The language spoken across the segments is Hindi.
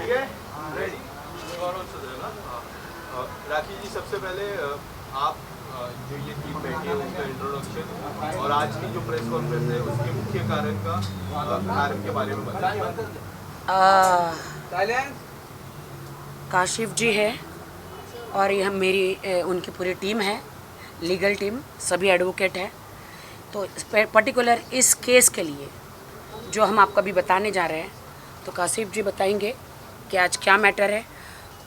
ठीक है, रेडी। राखी जी, सबसे पहले आप जो ये टीम बैठी है उसका इंट्रोडक्शन और आज की जो प्रेस कॉन्फ्रेंस है उसके मुख्य कारण के बारे में बताइए। काशिफ जी है और यह मेरी उनकी पूरी टीम है, लीगल टीम, सभी एडवोकेट है। तो पर्टिकुलर इस केस के लिए जो हम आपको अभी बताने जा रहे हैं, तो काशिफ जी बताएंगे कि आज क्या मैटर है।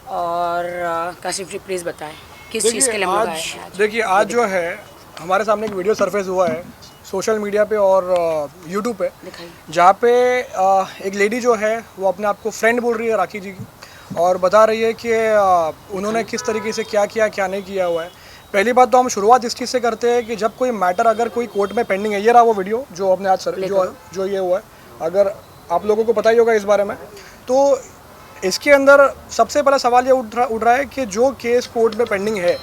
और काशिफ जी प्लीज़ बताएं किस चीज़ के लिए हम लोग आए हैं आज। देखिए, आज जो है हमारे सामने एक वीडियो सरफेस हुआ है सोशल मीडिया पे और यूट्यूब पे, जहाँ पे एक लेडी जो है वो अपने आप को फ्रेंड बोल रही है राखी जी की, और बता रही है कि उन्होंने किस तरीके से क्या किया क्या नहीं किया हुआ है। पहली बात तो हम शुरुआत इस चीज़ से करते हैं कि जब कोई मैटर अगर कोई कोर्ट में पेंडिंग है, ये रहा वो वीडियो जो अपने आज जो ये हुआ है, अगर आप लोगों को पता ही होगा इस बारे में, तो इसके अंदर सबसे पहला सवाल ये उठ रहा है कि जो केस कोर्ट में पेंडिंग है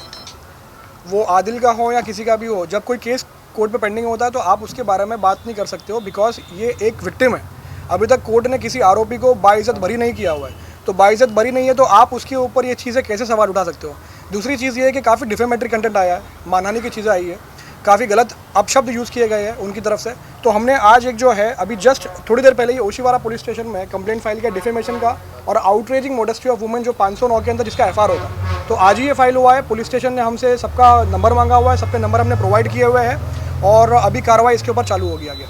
वो आदिल का हो या किसी का भी हो, जब कोई केस कोर्ट में पेंडिंग होता है तो आप उसके बारे में बात नहीं कर सकते हो, बिकॉज ये एक विक्टिम है। अभी तक कोर्ट ने किसी आरोपी को बाइज्जत बरी नहीं किया हुआ है, तो बाइज्जत बरी नहीं है तो आप उसके ऊपर ये चीज़ें कैसे सवाल उठा सकते हो। दूसरी चीज़ ये है कि काफ़ी डिफेमेटरी कंटेंट आया है, मानहानि की चीज़ें आई है, काफ़ी गलत अपशब्द यूज़ किए गए हैं उनकी तरफ से। तो हमने आज एक जो है अभी जस्ट थोड़ी देर पहले ही ओशीवारा पुलिस स्टेशन में कंप्लेंट फाइल किया डिफेमेशन का और आउटरेजिंग मोडेस्टी ऑफ वुमेन जो 509 के अंदर जिसका एफआईआर होता। तो आज ही ये फाइल हुआ है, पुलिस स्टेशन ने हमसे सबका नंबर मांगा हुआ है, सबके नंबर हमने प्रोवाइड किए हुए हैं और अभी कार्रवाई इसके ऊपर चालू होगी आगे।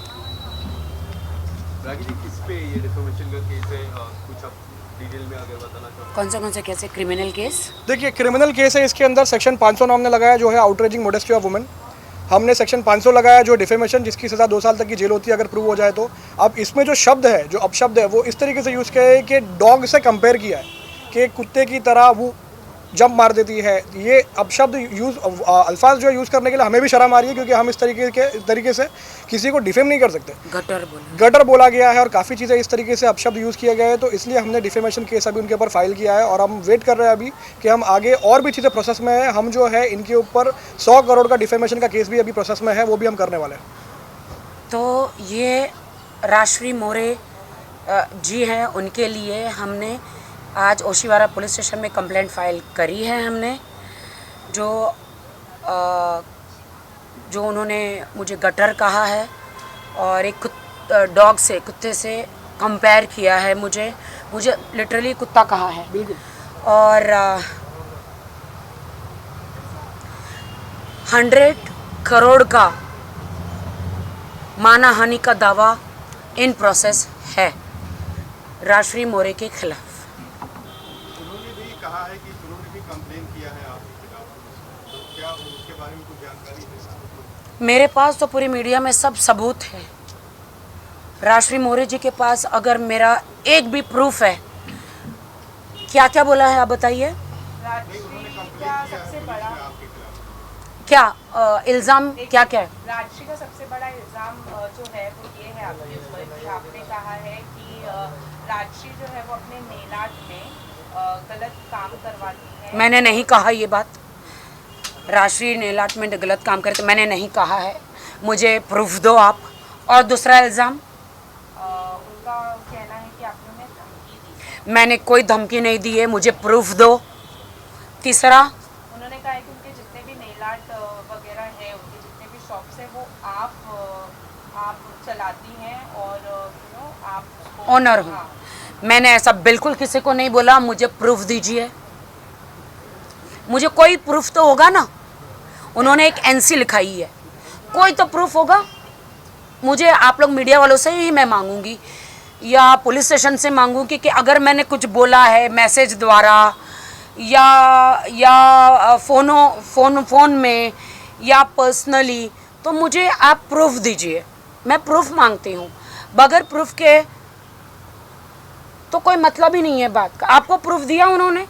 किस पे ये डिफेमेशन का केस है, कुछ आप डिटेल में आगे बताना चाहूँ? कौन से केस है? Criminal case? देखिए, क्रिमिनल केस है, इसके अंदर सेक्शन 500 हमने लगाया जो है आउटरेजिंग मोडेस्टी ऑफ वुमेन, हमने सेक्शन 500 लगाया जो डिफेमेशन जिसकी सज़ा 2 साल तक की जेल होती है अगर प्रूव हो जाए तो। अब इसमें जो शब्द है, जो अपशब्द है, वो इस तरीके से यूज़ किया है कि डॉग से कंपेयर किया है कि कुत्ते की तरह वो जंप मार देती है। ये अपशब्द अल्फाज जो यूज़ करने के लिए हमें भी शर्म आ रही है, क्योंकि हम इस तरीके से किसी को डिफेम नहीं कर सकते। गटर बोला गया है और काफ़ी चीज़ें इस तरीके से अपशब्द यूज़ किए गए हैं, तो इसलिए हमने डिफेमेशन केस अभी उनके ऊपर फाइल किया है और हम वेट कर रहे हैं अभी कि हम आगे और भी चीज़ें प्रोसेस में है। हम जो है इनके ऊपर 100 करोड़ का डिफेमेशन का केस भी अभी प्रोसेस में है, वो भी हम करने वाले हैं। तो ये राश्री मोरे जी हैं, उनके लिए हमने आज ओशीवारा पुलिस स्टेशन में कंप्लेंट फाइल करी है हमने। जो उन्होंने मुझे गटर कहा है और एक डॉग से, कुत्ते से कंपेयर किया है, मुझे लिटरली कुत्ता कहा है। बिल्कुल। और 100 करोड़ का मानहानि का दावा इन प्रोसेस है राश्री मोरे के खिलाफ। उन्होंने भी कहा है कि उन्होंने भी कंप्लेन किया है आपके खिलाफ, तो क्या उसके बारे में कुछ जानकारी है? मेरे पास तो पूरी मीडिया में सब सबूत है। राश्री मोरे जी के पास अगर मेरा एक भी प्रूफ है, क्या क्या बोला है आप बताइए? क्या इल्ज़ाम क्या क्या है? राजश्री का सबसे बड़ा इल्ज़ाम जो है वो ये है आपके ऊपर कि आपने कहा है कि राजश्री जो है वो अपने नेल आर्ट में गलत काम करवाती है। मैंने नहीं कहा ये बात। राजश्री नेल आर्ट में गलत काम करते मैंने नहीं कहा है, मुझे प्रूफ दो आप। और दूसरा इल्ज़ाम उनका कहना है कि आपने उन्हें धमकी दी। मैंने कोई धमकी नहीं दी है, मुझे प्रूफ दो। तीसरा उन्होंने कहा है कि उनके जितने भी नेल आर्ट वगैरह है, उनके जितने भी शॉप्स हैं वो आप चलाती हैं और आप ऑनर हूँ। मैंने ऐसा बिल्कुल किसी को नहीं बोला। मुझे प्रूफ दीजिए, मुझे कोई प्रूफ तो होगा ना। उन्होंने एक एनसी लिखाई है, कोई तो प्रूफ होगा। मुझे आप लोग मीडिया वालों से ही मैं मांगूंगी या पुलिस स्टेशन से मांगूंगी कि अगर मैंने कुछ बोला है मैसेज द्वारा या फ़ोन में या पर्सनली, तो मुझे आप प्रूफ दीजिए। मैं प्रूफ मांगती हूँ। बगैर प्रूफ के तो कोई मतलब ही नहीं है बात का। आपको प्रूफ दिया उन्होंने?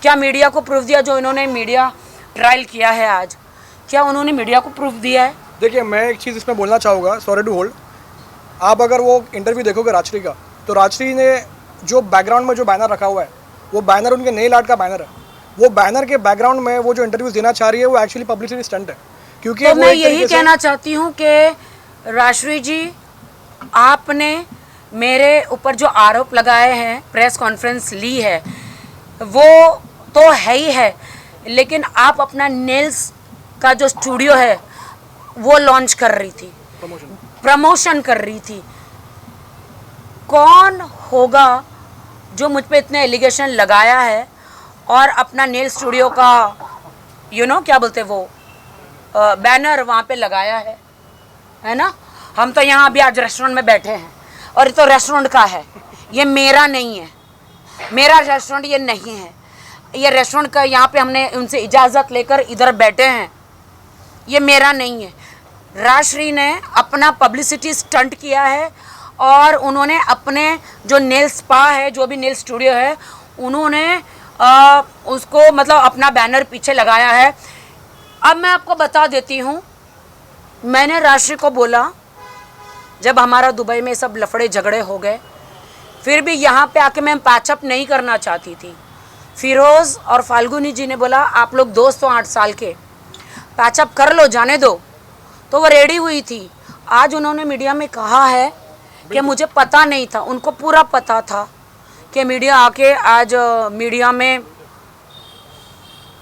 क्या मीडिया को प्रूफ दिया? जो इन्होंने मीडिया ट्रायल किया है आज, क्या उन्होंने मीडिया को प्रूफ दिया है? देखिए, मैं एक चीज़ इसमें बोलना चाहूँगा, सॉरी टू होल्ड। आप अगर वो इंटरव्यू देखोगे राजश्री का, तो राजश्री ने जो बैकग्राउंड में जो बैनर रखा हुआ है, वो बैनर उनके नेल आर्ट का बैनर है। वो बैनर के बैकग्राउंड में वो जो इंटरव्यूज देना चाह रही है वो एक्चुअली पब्लिसिटी स्टंट है। क्योंकि तो मैं यही कहना चाहती हूँ कि राजश्री जी, आपने मेरे ऊपर जो आरोप लगाए हैं, प्रेस कॉन्फ्रेंस ली है, वो तो है ही है, लेकिन आप अपना नेल्स का जो स्टूडियो है वो लॉन्च कर रही थी, प्रमोशन कर रही थी। कौन होगा जो मुझ पे इतने एलिगेशन लगाया है और अपना नेल स्टूडियो का क्या बोलते वो बैनर वहाँ पे लगाया है ना। हम तो यहाँ अभी आज रेस्टोरेंट में बैठे हैं और ये तो रेस्टोरेंट का है, ये मेरा नहीं है, मेरा रेस्टोरेंट ये नहीं है, ये रेस्टोरेंट का, यहाँ पे हमने उनसे इजाज़त लेकर इधर बैठे हैं, ये मेरा नहीं है। राजश्री ने अपना पब्लिसिटी स्टंट किया है और उन्होंने अपने जो नेल स्पा है, जो भी नेल स्टूडियो है, उन्होंने उसको मतलब अपना बैनर पीछे लगाया है। अब मैं आपको बता देती हूँ, मैंने राजश्री को बोला, जब हमारा दुबई में सब लफड़े झगड़े हो गए, फिर भी यहाँ पे आके मैं पैचअप नहीं करना चाहती थी। फिरोज़ और फाल्गुनी जी ने बोला आप लोग दोस्त हो 8 साल के, पैचअप कर लो, जाने दो, तो वो रेडी हुई थी। आज उन्होंने मीडिया में कहा है कि मुझे पता नहीं था, उनको पूरा पता था कि मीडिया आके आज मीडिया में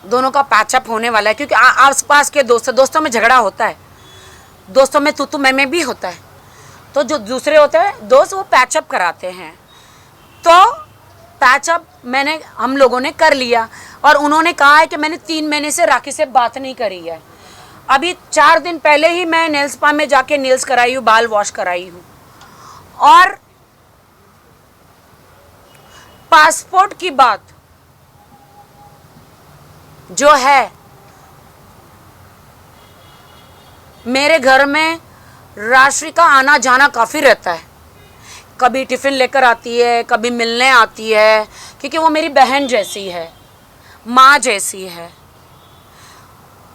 दोनों का पैचअप होने वाला है, क्योंकि आसपास के दोस्तों में झगड़ा होता है, दोस्तों में तू मैं भी होता है, तो जो दूसरे होते हैं दोस्त वो पैचअप कराते हैं। तो पैचअप हम लोगों ने कर लिया और उन्होंने कहा है कि मैंने 3 महीने से राखी से बात नहीं करी है। अभी 4 दिन पहले ही मैं नेल स्पा में जाके नेल्स कराई हूँ, बाल वॉश कराई हूँ। और पासपोर्ट की बात जो है, मेरे घर में राजश्री का आना जाना काफ़ी रहता है, कभी टिफ़िन लेकर आती है, कभी मिलने आती है, क्योंकि वो मेरी बहन जैसी है, माँ जैसी है।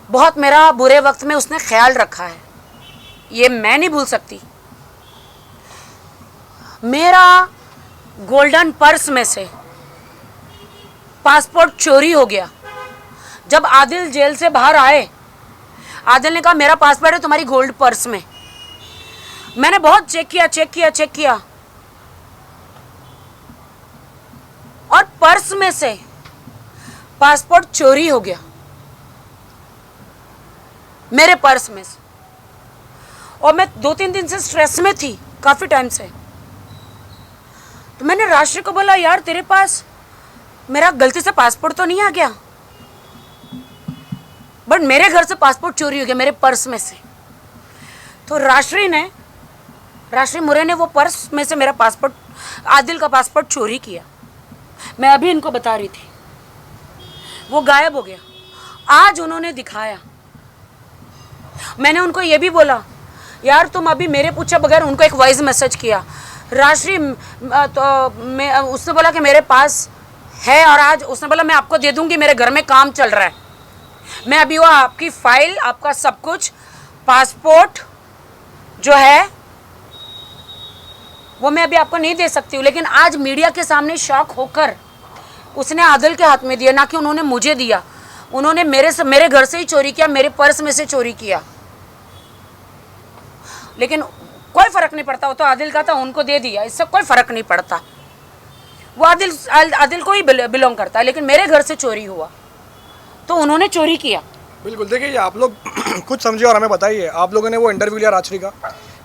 बहुत मेरा बुरे वक्त में उसने ख्याल रखा है, ये मैं नहीं भूल सकती। मेरा गोल्डन पर्स में से पासपोर्ट चोरी हो गया। जब आदिल जेल से बाहर आए, आदिल ने कहा मेरा पासपोर्ट है तुम्हारी गोल्ड पर्स में। मैंने बहुत चेक किया और पर्स में से पासपोर्ट चोरी हो गया, मेरे पर्स में से। और मैं 2-3 दिन से स्ट्रेस में थी, काफ़ी टाइम से। तो मैंने राजश्री को बोला यार तेरे पास मेरा गलती से पासपोर्ट तो नहीं आ गया, बट मेरे घर से पासपोर्ट चोरी हो गया मेरे पर्स में से। तो राजश्री मुरे ने वो पर्स में से मेरा पासपोर्ट, आदिल का पासपोर्ट चोरी किया। मैं अभी इनको बता रही थी, वो गायब हो गया। आज उन्होंने दिखाया। मैंने उनको ये भी बोला यार तुम अभी मेरे पूछे बगैर, उनको एक वॉइस मैसेज किया। राजश्री तो उसने बोला कि मेरे पास है, और आज उसने बोला मैं आपको दे दूंगी, मेरे घर में काम चल रहा है, मैं अभी वो आपकी फाइल, आपका सब कुछ, पासपोर्ट जो है वो मैं अभी आपको नहीं दे सकती हूँ। लेकिन आज मीडिया के सामने शॉक होकर उसने आदिल के हाथ में दिया, ना कि उन्होंने मुझे दिया। उन्होंने मेरे घर से ही चोरी किया, मेरे पर्स में से चोरी किया। लेकिन कोई फ़र्क नहीं पड़ता, वो तो आदिल का था, उनको दे दिया, इससे कोई फ़र्क नहीं पड़ता। वो आदिल को ही बिलोंग करता है, लेकिन मेरे घर से चोरी हुआ तो उन्होंने चोरी किया। बिल्कुल, देखिए आप लोग कुछ समझिए और हमें बताइए। आप लोगों ने वो इंटरव्यू लिया राजश्री का,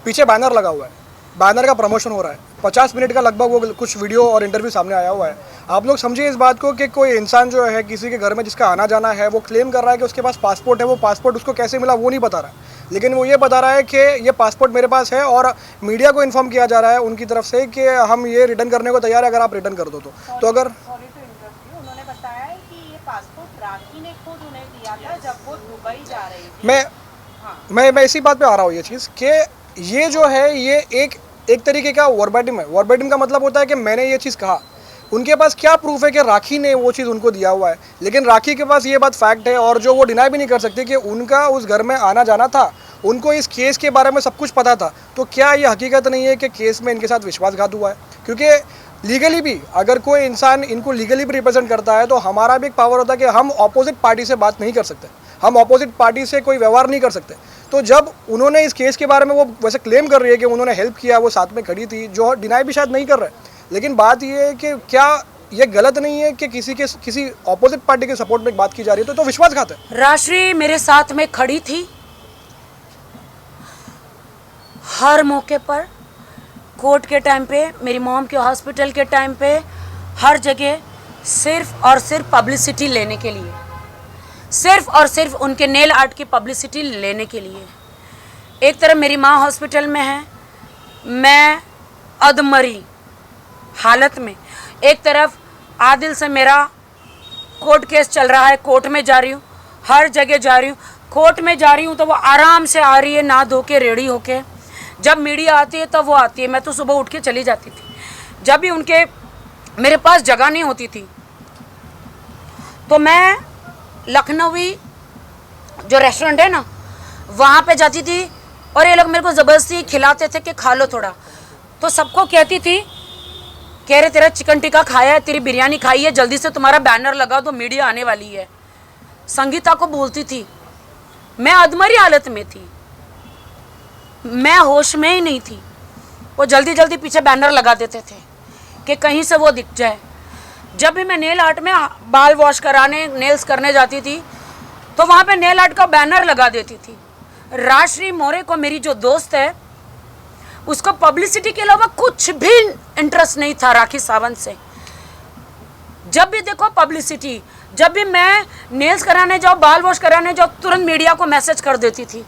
पीछे बैनर लगा हुआ है, बैनर का प्रमोशन हो रहा है, 50 मिनट का लगभग वो कुछ वीडियो और इंटरव्यू सामने आया हुआ है। आप लोग समझिए इस बात को कि कोई इंसान जो है किसी के घर में जिसका आना जाना है, वो क्लेम कर रहा है कि उसके पास पासपोर्ट है, वो पासपोर्ट उसको कैसे मिला वो नहीं बता रहा है, लेकिन वो ये बता रहा है कि ये पासपोर्ट मेरे पास है और मीडिया को इन्फॉर्म किया जा रहा है उनकी तरफ से कि हम ये रिटर्न करने को तैयार है, अगर आप रिटर्न कर दो तो अगर उन्होंने बताया है कि ये पासपोर्ट राखी ने खुद उन्हें दिया था जब वो दुबई जा रही थी। मैं इसी बात पे आ रहा हूँ, ये चीज़ कि ये जो है ये एक तरीके का वर्बैटिम है। वर्बैटिम का मतलब होता है कि मैंने ये चीज़ कहा। उनके पास क्या प्रूफ है कि राखी ने वो चीज़ उनको दिया हुआ है, लेकिन राखी के पास ये बात फैक्ट है और जो वो डिनाई भी नहीं कर सकती कि उनका उस घर में आना जाना था, उनको इस केस के बारे में सब कुछ पता था। तो क्या ये हकीकत नहीं है कि केस में इनके साथ विश्वासघात हुआ है? क्योंकि लीगली भी अगर कोई इंसान इनको लीगली भी रिप्रेजेंट करता है तो हमारा भी एक पावर होता है कि हम ऑपोजिट पार्टी से बात नहीं कर सकते, हम ऑपोजिट पार्टी से कोई व्यवहार नहीं कर सकते। तो जब उन्होंने इस केस के बारे में, वो वैसे क्लेम कर रही है कि उन्होंने हेल्प किया, वो साथ में खड़ी थी, जो डिनाई भी शायद नहीं कर रहे, लेकिन बात ये है कि क्या ये गलत नहीं है कि किसी ऑपोजिट पार्टी के सपोर्ट में एक बात की जा रही है, तो विश्वासघात है। राशि मेरे साथ में खड़ी थी हर मौके पर, कोर्ट के टाइम पे, मेरी मॉम के हॉस्पिटल के टाइम पे, हर जगह, सिर्फ और सिर्फ पब्लिसिटी लेने के लिए, सिर्फ और सिर्फ उनके नेल आर्ट की पब्लिसिटी लेने के लिए। एक तरफ मेरी माँ हॉस्पिटल में है, मैं अधमरी हालत में, एक तरफ आदिल से मेरा कोर्ट केस चल रहा है, कोर्ट में जा रही हूँ, हर जगह जा रही हूँ, कोर्ट में जा रही हूँ तो वो आराम से आ रही है, नहा धो के रेडी होके। जब मीडिया आती है तब वो आती है, मैं तो सुबह उठ के चली जाती थी। जब भी उनके मेरे पास जगह नहीं होती थी तो मैं लखनवी जो रेस्टोरेंट है ना, वहाँ पे जाती थी और ये लोग मेरे को ज़बरदस्ती खिलाते थे कि खा लो थोड़ा। तो सबको कहती थी, कह रहे तेरा चिकन टिक्का खाया है, तेरी बिरयानी खाई है, जल्दी से तुम्हारा बैनर लगा दो, मीडिया आने वाली है। संगीता को बोलती थी, मैं अधमरी हालत में थी, मैं होश में ही नहीं थी। वो जल्दी जल्दी पीछे बैनर लगा देते थे कि कहीं से वो दिख जाए। जब भी मैं नेल आर्ट में बाल वॉश कराने, नेल्स करने जाती थी तो वहाँ पे नेल आर्ट का बैनर लगा देती थी। राजश्री मोरे को, मेरी जो दोस्त है, उसको पब्लिसिटी के अलावा कुछ भी इंटरेस्ट नहीं था राखी सावंत से। जब भी देखो पब्लिसिटी, जब भी मैं नेल्स कराने जाओ, बाल वॉश कराने जाओ, तुरंत मीडिया को मैसेज कर देती थी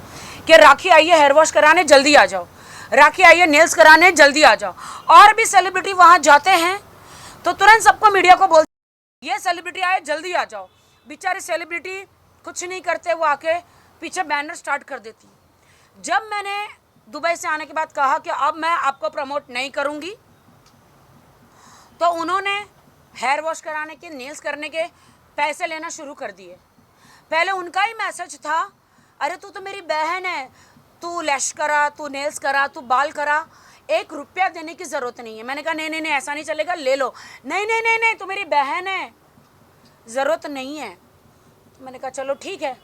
कि राखी आई है हेयर वॉश कराने, जल्दी आ जाओ, राखी आई है नेल्स कराने, जल्दी आ जाओ। और भी सेलिब्रिटी वहाँ जाते हैं तो तुरंत सबको मीडिया को बोल, ये सेलिब्रिटी आए, जल्दी आ जाओ। बेचारे सेलिब्रिटी कुछ नहीं करते, वो आके पीछे बैनर स्टार्ट कर देती। जब मैंने दुबई से आने के बाद कहा कि अब मैं आपको प्रमोट नहीं करूँगी, तो उन्होंने हेयर वॉश कराने के, नेल्स करने के पैसे लेना शुरू कर दिए। पहले उनका ही मैसेज था, अरे तू तो मेरी बहन है, तू लैश करा, तू नेल्स करा, तू बाल करा, 1 रुपया देने की ज़रूरत नहीं है। मैंने कहा नहीं नहीं नहीं, ऐसा नहीं चलेगा, ले लो। नहीं नहीं नहीं नहीं, तू मेरी बहन है, ज़रूरत नहीं है। तो मैंने कहा चलो ठीक है।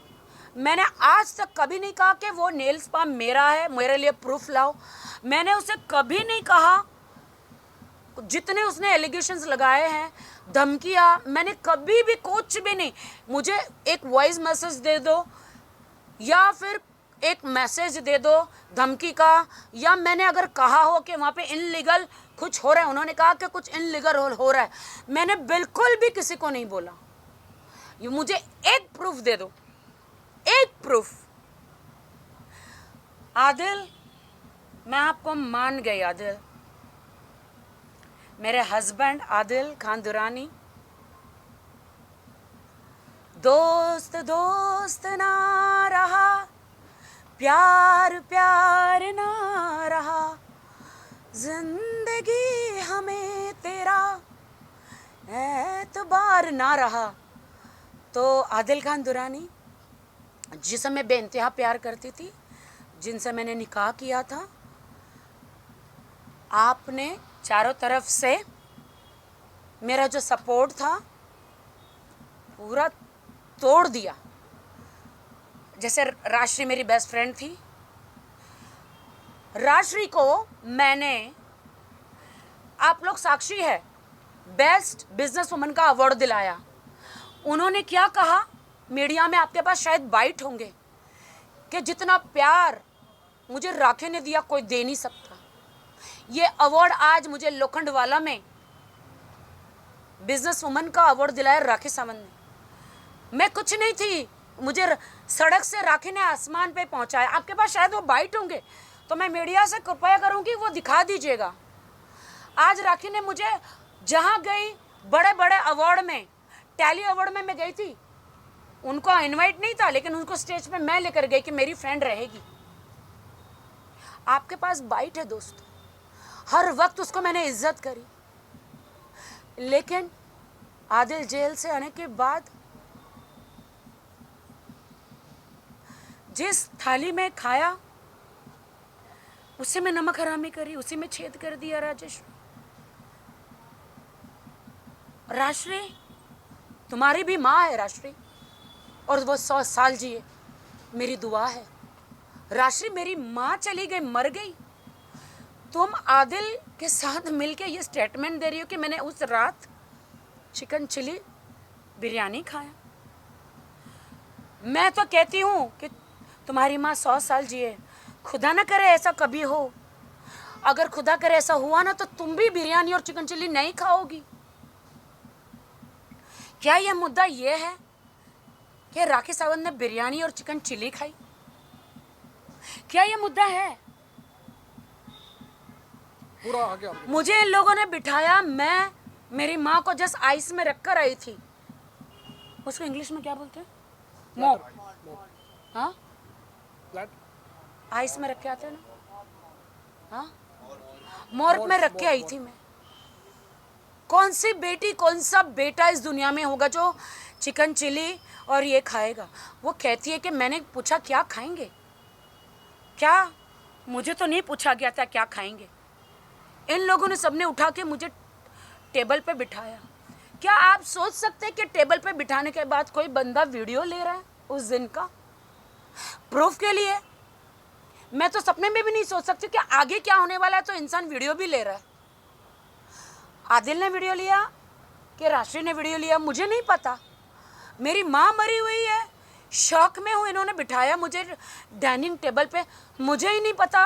मैंने आज तक कभी नहीं कहा कि वो नेल स्पा मेरा है, मेरे लिए प्रूफ लाओ। मैंने उसे कभी नहीं कहा, जितने उसने एलिगेशंस लगाए हैं, धमकियाँ, मैंने कभी भी कुछ भी नहीं। मुझे एक वॉइस मैसेज दे दो या फिर एक मैसेज दे दो धमकी का, या मैंने अगर कहा हो कि वहाँ पे इनलीगल कुछ हो रहा है, उन्होंने कहा कि कुछ इनलीगल हो रहा है, मैंने बिल्कुल भी किसी को नहीं बोला। ये मुझे एक प्रूफ दे दो, एक प्रूफ। आदिल, मैं आपको मान गई आदिल, मेरे हस्बैंड आदिल खान दुरानी, दोस्त दोस्त ना रहा, प्यार प्यार ना रहा, जिंदगी हमें तेरा एतबार ना रहा। तो आदिल खान दुरानी, जिसे मैं बेइंतहा प्यार करती थी, जिनसे मैंने निकाह किया था, आपने चारों तरफ से मेरा जो सपोर्ट था पूरा तोड़ दिया। जैसे राजश्री मेरी बेस्ट फ्रेंड थी, राजश्री को मैंने, आप लोग साक्षी है, बेस्ट बिजनेस वुमन का अवार्ड दिलाया। उन्होंने क्या कहा मीडिया में, आपके पास शायद बाइट होंगे, कि जितना प्यार मुझे राखी ने दिया कोई दे नहीं सकता। ये अवार्ड आज मुझे लोखंडवाला में बिजनेस वुमन का अवार्ड दिलाया राखी सावंत ने। मैं कुछ नहीं थी, मुझे सड़क से राखी ने आसमान पे पहुंचाया। आपके पास शायद वो बाइट होंगे, तो मैं मीडिया से कृपया करूंगी वो दिखा दीजिएगा। आज राखी ने मुझे जहां गई, बड़े बड़े अवार्ड में, टैली अवार्ड में मैं गई थी, उनको इनवाइट नहीं था, लेकिन उनको स्टेज पे मैं लेकर गई कि मेरी फ्रेंड रहेगी। आपके पास बाइट है दोस्तों, हर वक्त उसको मैंने इज्जत करी। लेकिन आदिल जेल से आने के बाद जिस थाली में खाया उसी में नमक हरामी करी, उसी में छेद कर दिया। राजश्री तुम्हारी भी माँ है राजश्री, और वो 100 साल जिए, मेरी दुआ है। राशि मेरी माँ चली गई, मर गई, तुम आदिल के साथ मिलके ये स्टेटमेंट दे रही हो कि मैंने उस रात चिकन चिली बिरयानी खाया। मैं तो कहती हूँ कि तुम्हारी माँ 100 साल जिए, खुदा ना करे ऐसा कभी हो। अगर खुदा करे ऐसा हुआ ना तो तुम भी बिरयानी और चिकन चिली नहीं खाओगी। क्या यह मुद्दा यह है कि राखी सावंत ने बिरयानी और चिकन चिली खाई? क्या यह मुद्दा है? पूरा आगे आपके। मुझे इन लोगों ने बिठाया, मैं मेरी माँ को जस्ट आइस में रखकर आई थी। उसको इंग्लिश में क्या बोलते हैं? मॉप। हाँ, फ्लैट आइस में रख के आते हैं ना। हाँ, मॉर्ग में रख के आई थी मैं। कौन सी बेटी, कौन सा बेटा इस दुनिया में होगा जो चिकन चिली और ये खाएगा? वो कहती है कि मैंने पूछा क्या खाएंगे, क्या, मुझे तो नहीं पूछा गया था क्या खाएंगे। इन लोगों ने सबने उठा के मुझे टेबल पे बिठाया। क्या आप सोच सकते हैं कि टेबल पे बिठाने के बाद कोई बंदा वीडियो ले रहा है उस दिन का प्रूफ के लिए? मैं तो सपने में भी नहीं सोच सकती कि आगे क्या होने वाला है, तो इंसान वीडियो भी ले रहा है। आदिल ने वीडियो लिया कि राशि ने वीडियो लिया, मुझे नहीं पता। मेरी माँ मरी हुई है, शौक में हूँ, इन्होंने बिठाया मुझे डाइनिंग टेबल पे, मुझे ही नहीं पता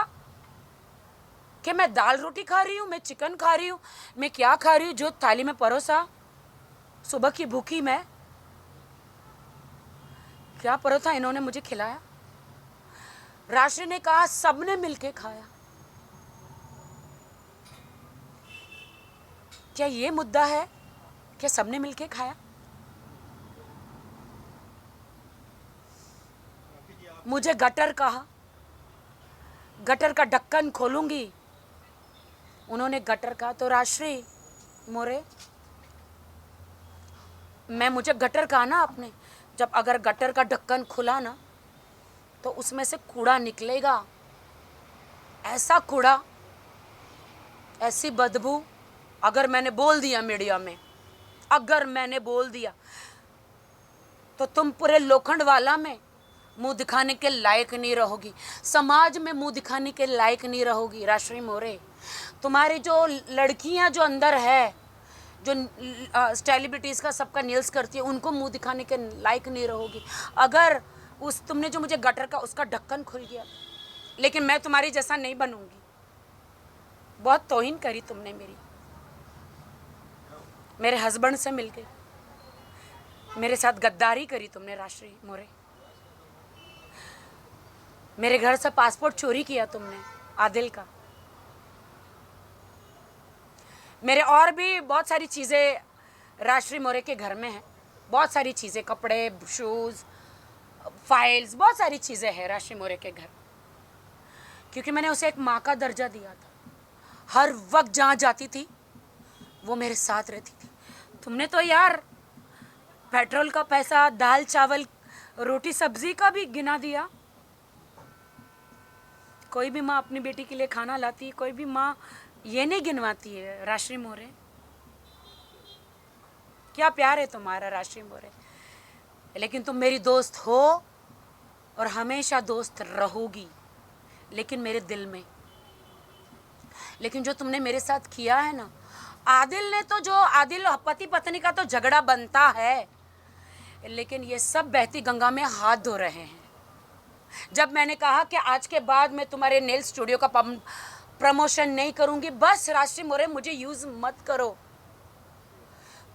कि मैं दाल रोटी खा रही हूँ, मैं चिकन खा रही हूँ, मैं क्या खा रही हूँ। जो थाली में परोसा, सुबह की भूखी मैं, क्या परोसा इन्होंने मुझे खिलाया। राशि ने कहा सबने मिलके खाया। क्या ये मुद्दा है कि सबने मिलके खाया? मुझे गटर कहा, गटर का ढक्कन खोलूंगी, उन्होंने गटर कहा। तो राशि मोरे, मुझे गटर कहा ना आपने, जब अगर गटर का ढक्कन खुला ना तो उसमें से कूड़ा निकलेगा, ऐसा कूड़ा, ऐसी बदबू। अगर मैंने बोल दिया मीडिया में, अगर मैंने बोल दिया तो तुम पूरे लोखंड वाला में मुंह दिखाने के लायक नहीं रहोगी, समाज में मुंह दिखाने के लायक नहीं रहोगी। राशि मोरे, तुम्हारी जो लड़कियां जो अंदर है, जो सेलिब्रिटीज़ का सबका नील्स करती है, उनको मुंह दिखाने के लायक नहीं रहोगी। अगर उस तुमने जो मुझे गटर का उसका ढक्कन खुल गया, लेकिन मैं तुम्हारी जैसा नहीं बनूंगी। बहुत तौहीन करी तुमने मेरी, मेरे हस्बैंड से मिलके मेरे साथ गद्दारी करी तुमने। राशि मोरे, मेरे घर से पासपोर्ट चोरी किया तुमने आदिल का। मेरे और भी बहुत सारी चीज़ें राशि मोरे के घर में हैं, बहुत सारी चीज़ें, कपड़े, शूज़, फाइल्स, बहुत सारी चीज़ें हैं राशि मोरे के घर, क्योंकि मैंने उसे एक माँ का दर्जा दिया था। हर वक्त जहाँ जाती थी वो मेरे साथ रहती थी। तुमने तो यार पेट्रोल का पैसा, दाल चावल रोटी सब्जी का भी गिना दिया। कोई भी माँ अपनी बेटी के लिए खाना लाती है, कोई भी माँ ये नहीं गिनवाती है। राशि मोरे, क्या प्यार है तुम्हारा राशि मोरे। लेकिन तुम मेरी दोस्त हो और हमेशा दोस्त रहोगी, लेकिन मेरे दिल में। लेकिन जो तुमने मेरे साथ किया है ना, आदिल ने तो, जो आदिल पति पत्नी का तो झगड़ा बनता है, लेकिन ये सब बहती गंगा में हाथ धो रहे हैं। जब मैंने कहा कि आज के बाद मैं तुम्हारे नेल स्टूडियो का प्रमोशन नहीं करूंगी, बस राशि मोरे मुझे यूज मत करो,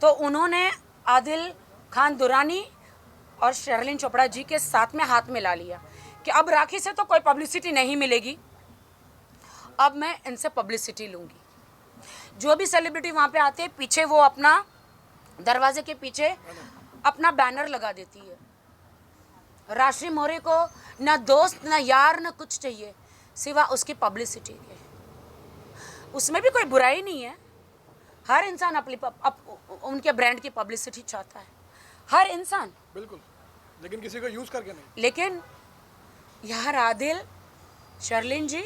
तो उन्होंने आदिल खान दुरानी और शर्लिन चोपड़ा जी के साथ में हाथ मिला लिया कि अब राखी से तो कोई पब्लिसिटी नहीं मिलेगी, अब मैं इनसे पब्लिसिटी लूंगी। जो भी सेलिब्रिटी वहाँ पे आते हैं, पीछे वो अपना दरवाजे के पीछे अपना बैनर लगा देती है। राशि मोरे को ना दोस्त, ना यार, ना कुछ चाहिए सिवा उसकी पब्लिसिटी के। उसमें भी कोई बुराई नहीं है, हर इंसान अपनी उनके ब्रांड की पब्लिसिटी चाहता है, हर इंसान, बिल्कुल, लेकिन किसी को यूज करके नहीं। लेकिन यार आदिल, शर्लिन जी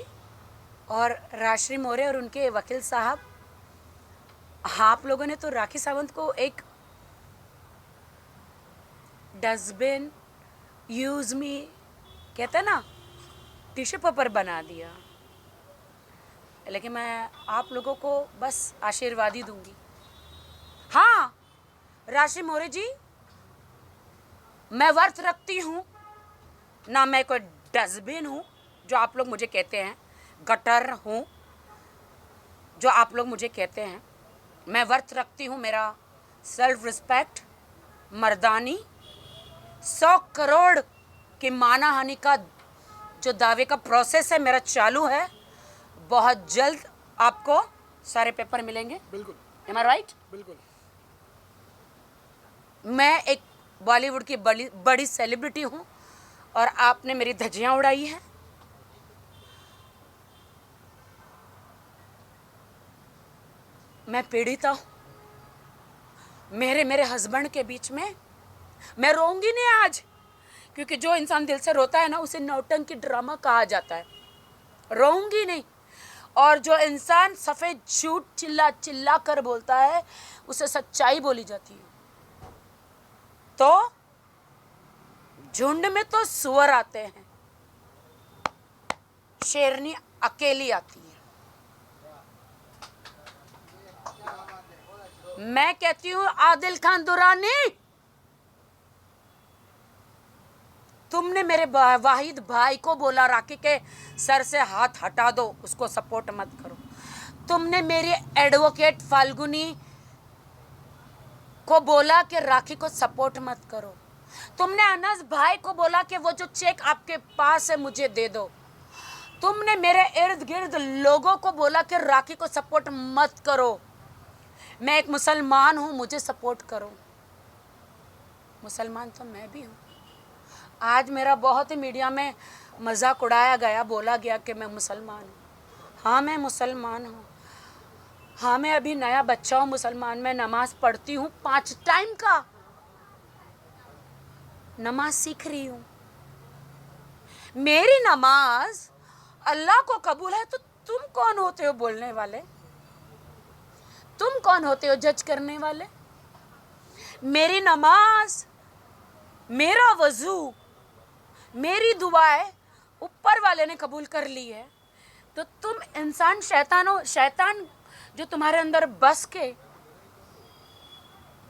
और राशि मोरे और उनके वकील साहब, आप लोगों ने तो राखी सावंत को एक डस्टबिन, यूज मी, कहते हैं ना, टिश्यू पेपर बना दिया। लेकिन मैं आप लोगों को बस आशीर्वाद ही दूंगी। हाँ राशि मोरे जी, मैं व्रत रखती हूँ ना, मैं कोई डस्टबिन हूँ जो आप लोग मुझे कहते हैं, गटर हूँ जो आप लोग मुझे कहते हैं। मैं व्रत रखती हूँ, मेरा सेल्फ रिस्पेक्ट, मर्दानी, 100 करोड़ की मानहानि का जो दावे का प्रोसेस है मेरा चालू है। बहुत जल्द आपको सारे पेपर मिलेंगे। बिल्कुल। Am I right? बिल्कुल। मैं एक बॉलीवुड की बड़ी सेलिब्रिटी हूँ और आपने मेरी धज्जियाँ उड़ाई हैं। मैं पीड़िता हूँ। मेरे हस्बैंड के बीच में मैं रोऊंगी नहीं आज, क्योंकि जो इंसान दिल से रोता है ना उसे नौटंकी ड्रामा कहा जाता है। रोऊंगी नहीं। और जो इंसान सफ़ेद झूठ चिल्ला चिल्ला कर बोलता है उसे सच्चाई बोली जाती है। तो झुंड में तो सुअर आते हैं, शेरनी अकेली आती है। मैं कहती हूँ आदिल खान दुरानी, तुमने मेरे वाहिद भाई को बोला राखी के सर से हाथ हटा दो, उसको सपोर्ट मत करो। तुमने मेरी एडवोकेट फाल्गुनी को बोला कि राखी को सपोर्ट मत करो। तुमने अनस भाई को बोला कि वो जो चेक आपके पास है मुझे दे दो। तुमने मेरे इर्द गिर्द लोगों को बोला कि राखी को सपोर्ट मत करो। मैं एक मुसलमान हूँ, मुझे सपोर्ट करो। मुसलमान तो मैं भी हूँ। आज मेरा बहुत ही मीडिया में मजाक उड़ाया गया, बोला गया कि मैं मुसलमान हूँ। हाँ मैं मुसलमान हूँ। हाँ मैं अभी नया बच्चा हूँ मुसलमान। मैं नमाज पढ़ती हूँ 5 टाइम का नमाज सीख रही हूँ। मेरी नमाज अल्लाह को कबूल है, तो तुम कौन होते हो बोलने वाले? तुम कौन होते हो जज करने वाले? मेरी नमाज, मेरा वजू, मेरी दुआएं ऊपर वाले ने कबूल कर ली है। तो तुम इंसान शैतान हो। शैतान जो तुम्हारे अंदर बस के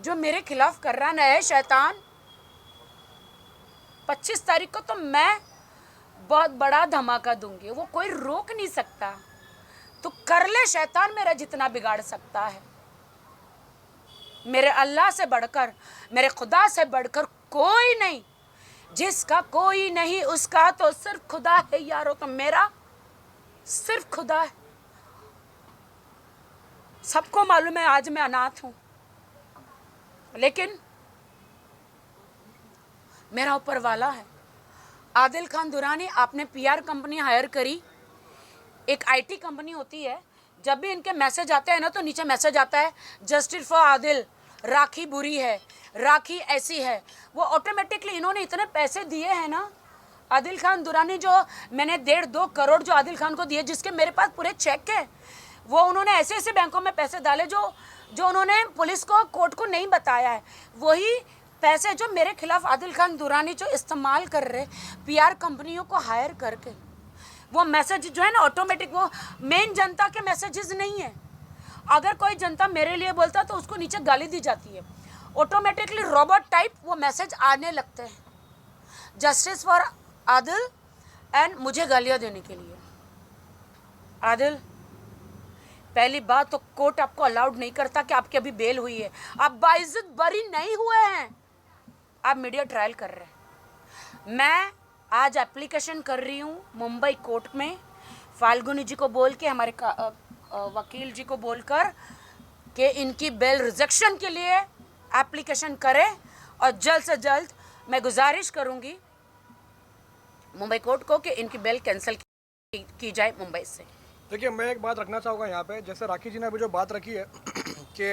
जो मेरे खिलाफ कर रहा ना है शैतान, 25 तारीख को तो मैं बहुत बड़ा धमाका दूंगी, वो कोई रोक नहीं सकता। तो कर ले शैतान मेरा जितना बिगाड़ सकता है। मेरे अल्लाह से बढ़कर, मेरे खुदा से बढ़कर कोई नहीं। जिसका कोई नहीं उसका तो सिर्फ खुदा है यारो। तो मेरा सिर्फ खुदा है। सबको मालूम है आज मैं अनाथ हूं, लेकिन मेरा ऊपर वाला है। आदिल खान दुरानी, आपने पीआर कंपनी हायर करी। एक आईटी कंपनी होती है, जब भी इनके मैसेज आते हैं ना तो नीचे मैसेज आता है जस्टिस फॉर आदिल, राखी बुरी है, राखी ऐसी है। वो ऑटोमेटिकली इन्होंने इतने पैसे दिए हैं ना आदिल खान दुरानी, जो मैंने 1.5-2 करोड़ जो आदिल खान को दिए, जिसके मेरे पास पूरे चेक है। वो उन्होंने ऐसे ऐसे बैंकों में पैसे डाले जो उन्होंने पुलिस को, कोर्ट को नहीं बताया है। वही पैसे जो मेरे खिलाफ आदिल खान दुरानी जो इस्तेमाल कर रहे पीआर कंपनियों को हायर करके, वो मैसेज जो है ना ऑटोमेटिक, वो मेन जनता के मैसेजेस नहीं है। अगर कोई जनता मेरे लिए बोलता तो उसको नीचे गाली दी जाती है। ऑटोमेटिकली रोबोट टाइप वो मैसेज आने लगते हैं जस्टिस फॉर आदिल एंड मुझे गालियाँ देने के लिए। आदिल, पहली बात तो कोर्ट आपको अलाउड नहीं करता कि आपकी अभी बेल हुई है। आप बाइज्जत बरी नहीं हुए हैं, आप मीडिया ट्रायल कर रहे हैं। मैं आज एप्लीकेशन कर रही हूँ मुंबई कोर्ट में, फाल्गुनी जी को बोल के, हमारे वकील जी को बोलकर कि इनकी बेल रिजेक्शन के लिए एप्लीकेशन करें। और जल्द से जल्द मैं गुजारिश करूँगी मुंबई कोर्ट को कि इनकी बेल कैंसिल की जाए मुंबई से। देखिए, मैं एक बात रखना चाहूँगा यहाँ पे, जैसे राखी जी ने अभी जो बात रखी है कि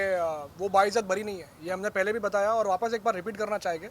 वो बाइज्जत बरी नहीं है, ये हमने पहले भी बताया और वापस एक बार रिपीट करना चाहेंगे।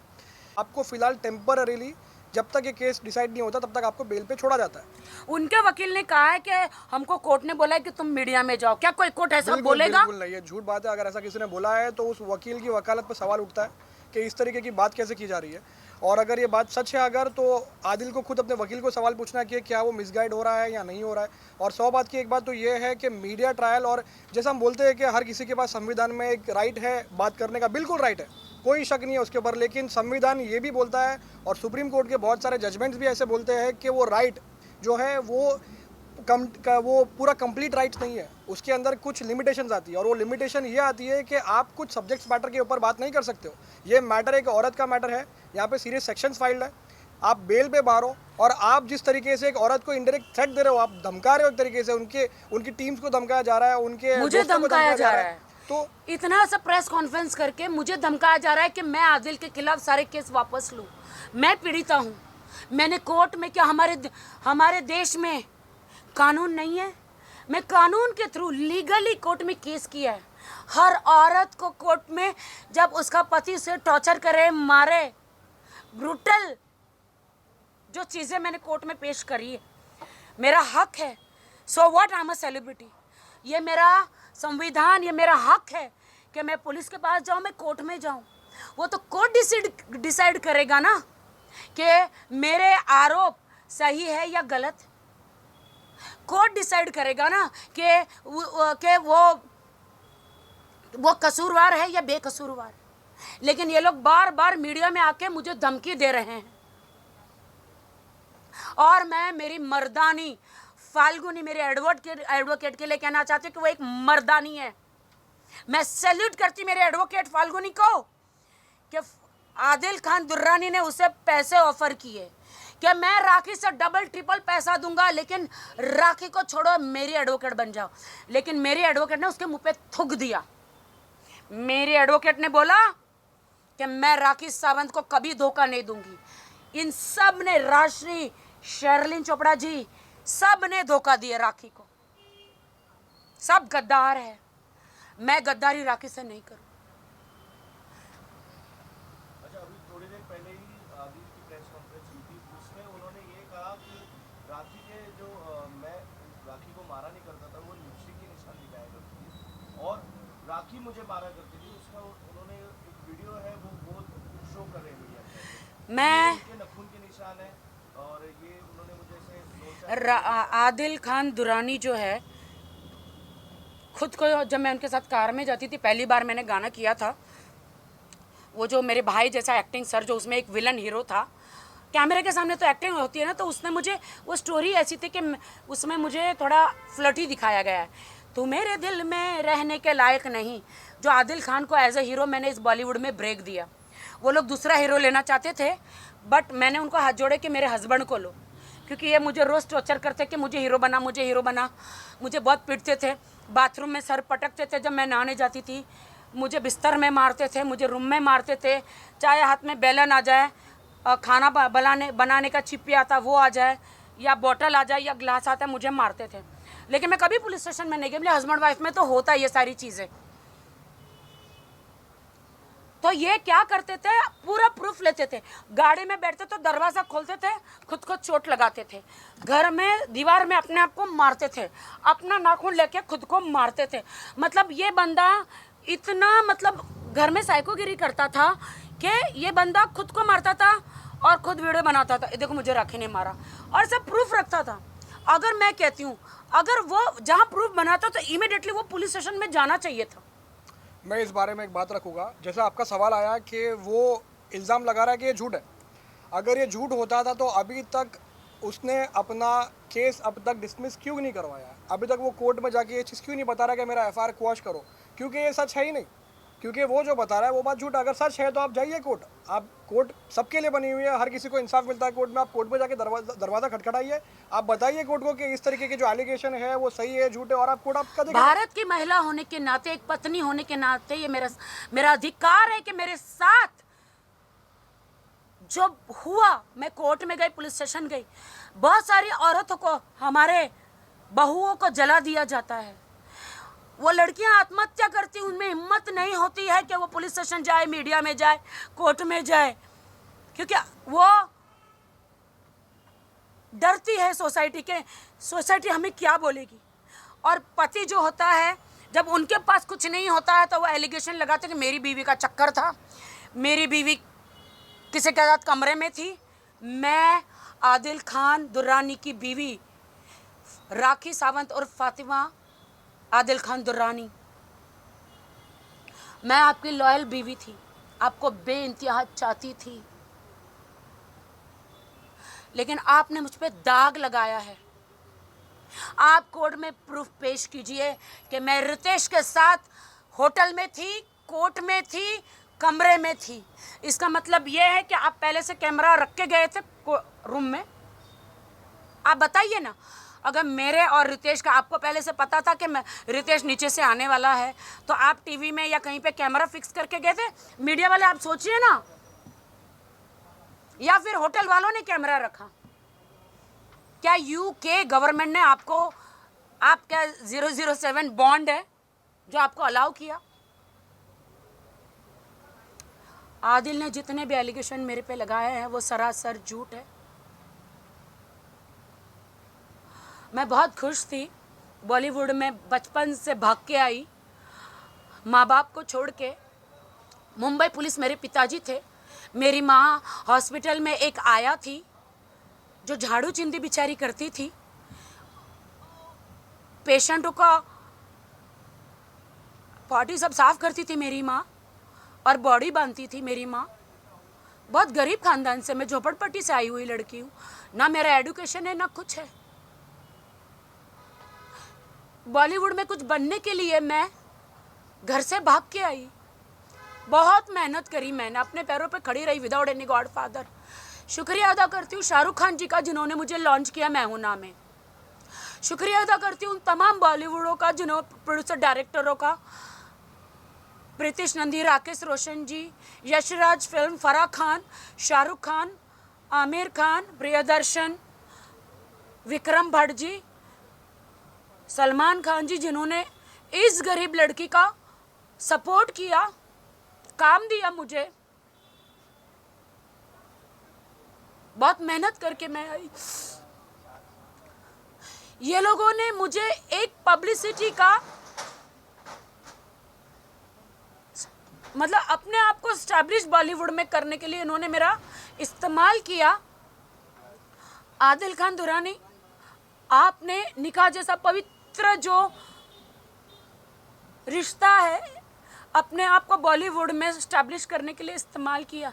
आपको फ़िलहाल टेम्पररीली, जब तक ये केस डिसाइड नहीं होता तब तक आपको बेल पे छोड़ा जाता है। उनके वकील ने कहा है कि हमको कोर्ट ने बोला है कि तुम मीडिया में जाओ। क्या कोई कोर्ट ऐसा बोलेगा? बिल्कुल नहीं, ये झूठ बात है। अगर ऐसा किसी ने बोला है तो उस वकील की वकालत पर सवाल उठता है कि इस तरीके की बात कैसे की जा रही है। और अगर ये बात सच है अगर, तो आदिल को खुद अपने वकील को सवाल पूछना कि क्या वो मिसगाइड हो रहा है या नहीं हो रहा है। और 100 बात की एक बात तो ये है कि मीडिया ट्रायल, और जैसा हम बोलते हैं कि हर किसी के पास संविधान में एक राइट है बात करने का, बिल्कुल राइट है, कोई शक नहीं है उसके ऊपर, लेकिन संविधान ये भी बोलता है और सुप्रीम कोर्ट के बहुत सारे जजमेंट्स भी ऐसे बोलते हैं कि वो राइट जो है वो पूरा कंप्लीट राइट्स नहीं है, उसके अंदर कुछ लिमिटेशंस आती है। और वो लिमिटेशन ये आती है कि आप कुछ सब्जेक्ट्स मैटर के ऊपर बात नहीं कर सकते हो। ये मैटर एक औरत का मैटर है, यहाँ पे सीरियस सेक्शंस फाइल्ड है, आप बेल पे बाहर हो, और आप जिस तरीके से एक औरत को इनडायरेक्ट थ्रेट दे रहे हो, आप धमका रहे हो एक तरीके से, उनकी टीम्स को धमकाया जा रहा है, उनके मुझे धमकाया जा रहा है। तो इतना सा प्रेस कॉन्फ्रेंस करके मुझे धमकाया जा रहा है कि मैं आदिल के खिलाफ सारे केस वापस लूं। मैं पीड़िता हूं। मैंने कोर्ट में, क्या हमारे देश में कानून नहीं है? मैं कानून के थ्रू लीगली कोर्ट में केस किया है। हर औरत को कोर्ट में जब उसका पति से टॉर्चर करे, मारे, ब्रूटल जो चीज़ें मैंने कोर्ट में पेश करी है, मेरा हक है। So what, I am a celebrity. ये मेरा संविधान, ये मेरा हक है कि मैं पुलिस के पास जाऊं, मैं कोर्ट में जाऊं। वो तो कोर्ट डिसाइड करेगा ना कि मेरे आरोप सही है या गलत। कोर्ट डिसाइड करेगा ना कि वो कसूरवार है या बेकसूरवार। लेकिन ये लोग बार बार मीडिया में आके मुझे धमकी दे रहे हैं, और मैं मेरी मर्दानी फाल्गुनी, मेरे एडवोकेट के लिए कहना चाहती हूँ कि वो एक मर्दानी है। मैं सैल्यूट करती मेरे एडवोकेट फाल्गुनी को कि आदिल खान दुर्रानी ने उसे पैसे ऑफर किए कि मैं राखी से डबल ट्रिपल पैसा दूंगा, लेकिन राखी को छोड़ो, मेरी एडवोकेट बन जाओ। लेकिन मेरी एडवोकेट ने उसके मुंह पे थूक दिया। मेरी एडवोकेट ने बोला कि मैं राखी सावंत को कभी धोखा नहीं दूंगी। इन सब ने, राजश्री, शर्लिन चोपड़ा जी, सब ने धोखा दिया राखी को। सब गद्दार है। मैं गद्दारी राखी से नहीं करूं। अच्छा, अभी थोड़ी देर पहले ही आदिल की प्रेस कॉन्फ्रेंस हुई थी, उसमें उन्होंने ये कहा कि राखी के जो मैं राखी को मारा नहीं करता था, वो लिपस्टिक के निशान दिखाया करती थी, और राखी मुझे मारा करती थी। उसका उन्होंने एक वीडियो है वो शो कर रहे हैं मीडिया में, मैं उनके नखून के निशान है, और ये उन्होंने मुझे आदिल खान दुरानी जो है, खुद को, जब मैं उनके साथ कार में जाती थी, पहली बार मैंने गाना किया था, वो जो मेरे भाई जैसा एक्टिंग सर, जो उसमें एक विलन हीरो था, कैमरे के सामने तो एक्टिंग होती है ना, तो उसने मुझे, वो स्टोरी ऐसी थी कि उसमें मुझे थोड़ा फ्लर्टी दिखाया गया है। तू मेरे दिल में रहने के लायक नहीं, जो आदिल खान को एज ए हीरो मैंने इस बॉलीवुड में ब्रेक दिया। वो लोग दूसरा हीरो लेना चाहते थे, बट मैंने उनको हाथ जोड़े कि मेरे हस्बैंड को लो, क्योंकि ये मुझे रोज़ टॉर्चर करते कि मुझे हीरो बना, मुझे हीरो बना। मुझे बहुत पीटते थे, बाथरूम में सर पटकते थे जब मैं नहाने जाती थी, मुझे बिस्तर में मारते थे, मुझे रूम में मारते थे, चाहे हाथ में बेलन आ जाए, खाना बनाने का चिप्पी आता वो आ जाए, या बॉटल आ जाए, या ग्लास आता है, मुझे मारते थे। लेकिन मैं कभी पुलिस स्टेशन में नहीं गई। मेरे हस्बैंड वाइफ में तो होता है ये सारी चीज़ें। तो ये क्या करते थे, पूरा प्रूफ लेते थे। गाड़ी में बैठते तो दरवाज़ा खोलते थे, खुद को चोट लगाते थे। घर में दीवार में अपने आप को मारते थे, अपना नाखून लेके खुद को मारते थे। मतलब ये बंदा इतना, मतलब घर में साइकोगिरी करता था कि ये बंदा खुद को मारता था और खुद वीडियो बनाता था, देखो मुझे राखी ने मारा, और सब प्रूफ रखता था। अगर मैं कहती हूँ, अगर वो जहाँ प्रूफ बनाता तो इमीडिएटली वो पुलिस स्टेशन में जाना चाहिए था। मैं इस बारे में एक बात रखूँगा, जैसा आपका सवाल आया कि वो इल्ज़ाम लगा रहा है कि ये झूठ है। अगर ये झूठ होता था तो अभी तक उसने अपना केस अब तक डिसमिस क्यों नहीं करवाया? अभी तक वो कोर्ट में जाके ये चीज़ क्यों नहीं बता रहा कि मेरा FIR क्वॉश करो? क्योंकि ये सच है ही नहीं, क्योंकि वो जो बता रहा है वो बात झूठ। अगर सच है तो आप जाइए कोर्ट। आप कोर्ट सबके लिए बनी हुई है, हर किसी को इंसाफ मिलता है कोर्ट में। आप कोर्ट में जाके दरवाज़ा खटखटाइए, आप बताइए कोर्ट को कि इस तरीके के जो एलिगेशन है वो सही है, झूठ है, और आप कोर्ट आपका देखेगा। भारत की महिला होने के नाते, एक पत्नी होने के नाते, ये मेरा अधिकार है कि मेरे साथ जो हुआ, मैं कोर्ट में गई, पुलिस स्टेशन गई, बहुत सारी औरतों को, हमारे बहुओं को जला दिया जाता है। वो लड़कियां आत्महत्या करती, उनमें हिम्मत नहीं होती है कि वो पुलिस स्टेशन जाए, मीडिया में जाए, कोर्ट में जाए, क्योंकि वो डरती है सोसाइटी के, सोसाइटी हमें क्या बोलेगी। और पति जो होता है, जब उनके पास कुछ नहीं होता है तो वो एलिगेशन लगाते कि मेरी बीवी का चक्कर था, मेरी बीवी किसी के साथ कमरे में थी। मैं आदिल खान दुर्रानी की बीवी राखी सावंत और फातिमा आदिल खान दुर्रानी, मैं आपकी लॉयल बीवी थी, आपको बेइंतहा चाहती थी, लेकिन आपने मुझ पे दाग लगाया है। आप कोर्ट में प्रूफ पेश कीजिए कि मैं रितेश के साथ होटल में थी, कोर्ट में थी, कमरे में थी। इसका मतलब यह है कि आप पहले से कैमरा रख के गए थे रूम में। आप बताइए ना, अगर मेरे और रितेश का आपको पहले से पता था कि मैं रितेश नीचे से आने वाला है, तो आप टीवी में या कहीं पे कैमरा फिक्स करके गए थे? मीडिया वाले आप सोचिए ना, या फिर होटल वालों ने कैमरा रखा? क्या यूके गवर्नमेंट ने आपको, आपका 007 बॉन्ड है जो आपको अलाउ किया? आदिल ने जितने भी एलिगेशन मेरे पे लगाए हैं वो सरासर झूठ है। मैं बहुत खुश थी, बॉलीवुड में बचपन से भाग के आई, माँ बाप को छोड़ के। मुंबई पुलिस मेरे पिताजी थे, मेरी माँ हॉस्पिटल में एक आया थी जो झाड़ू चिंदी बिचारी करती थी, पेशेंटों का पॉटी सब साफ करती थी मेरी माँ, और बॉडी बांधती थी मेरी माँ। बहुत गरीब खानदान से, मैं झोपड़पट्टी से आई हुई लड़की हूँ, ना मेरा एडुकेशन है ना कुछ है। बॉलीवुड में कुछ बनने के लिए मैं घर से भाग के आई, बहुत मेहनत करी मैंने, अपने पैरों पे खड़ी रही विदाउट एनी गॉड फादर। शुक्रिया अदा करती हूँ शाहरुख खान जी का जिन्होंने मुझे लॉन्च किया मैं हूं ना में। शुक्रिया अदा करती हूँ तमाम बॉलीवुडों का, जिन्होंने प्रोड्यूसर डायरेक्टरों का, प्रीतिश नंदी, राकेश रोशन जी, यशराज फिल्म, फराह खान, शाहरुख खान, आमिर खान, प्रियदर्शन, विक्रम भट्ट जी, सलमान खान जी, जिन्होंने इस गरीब लड़की का सपोर्ट किया, काम दिया मुझे। बहुत मेहनत करके मैं आई। ये लोगों ने मुझे एक पब्लिसिटी का, मतलब अपने आप को स्टैब्लिश बॉलीवुड में करने के लिए इन्होंने मेरा इस्तेमाल किया। आदिल खान दुरानी, आपने निकाह जैसा पवित्र जो रिश्ता है अपने आप को बॉलीवुड में स्टैब्लिश करने के लिए इस्तेमाल किया।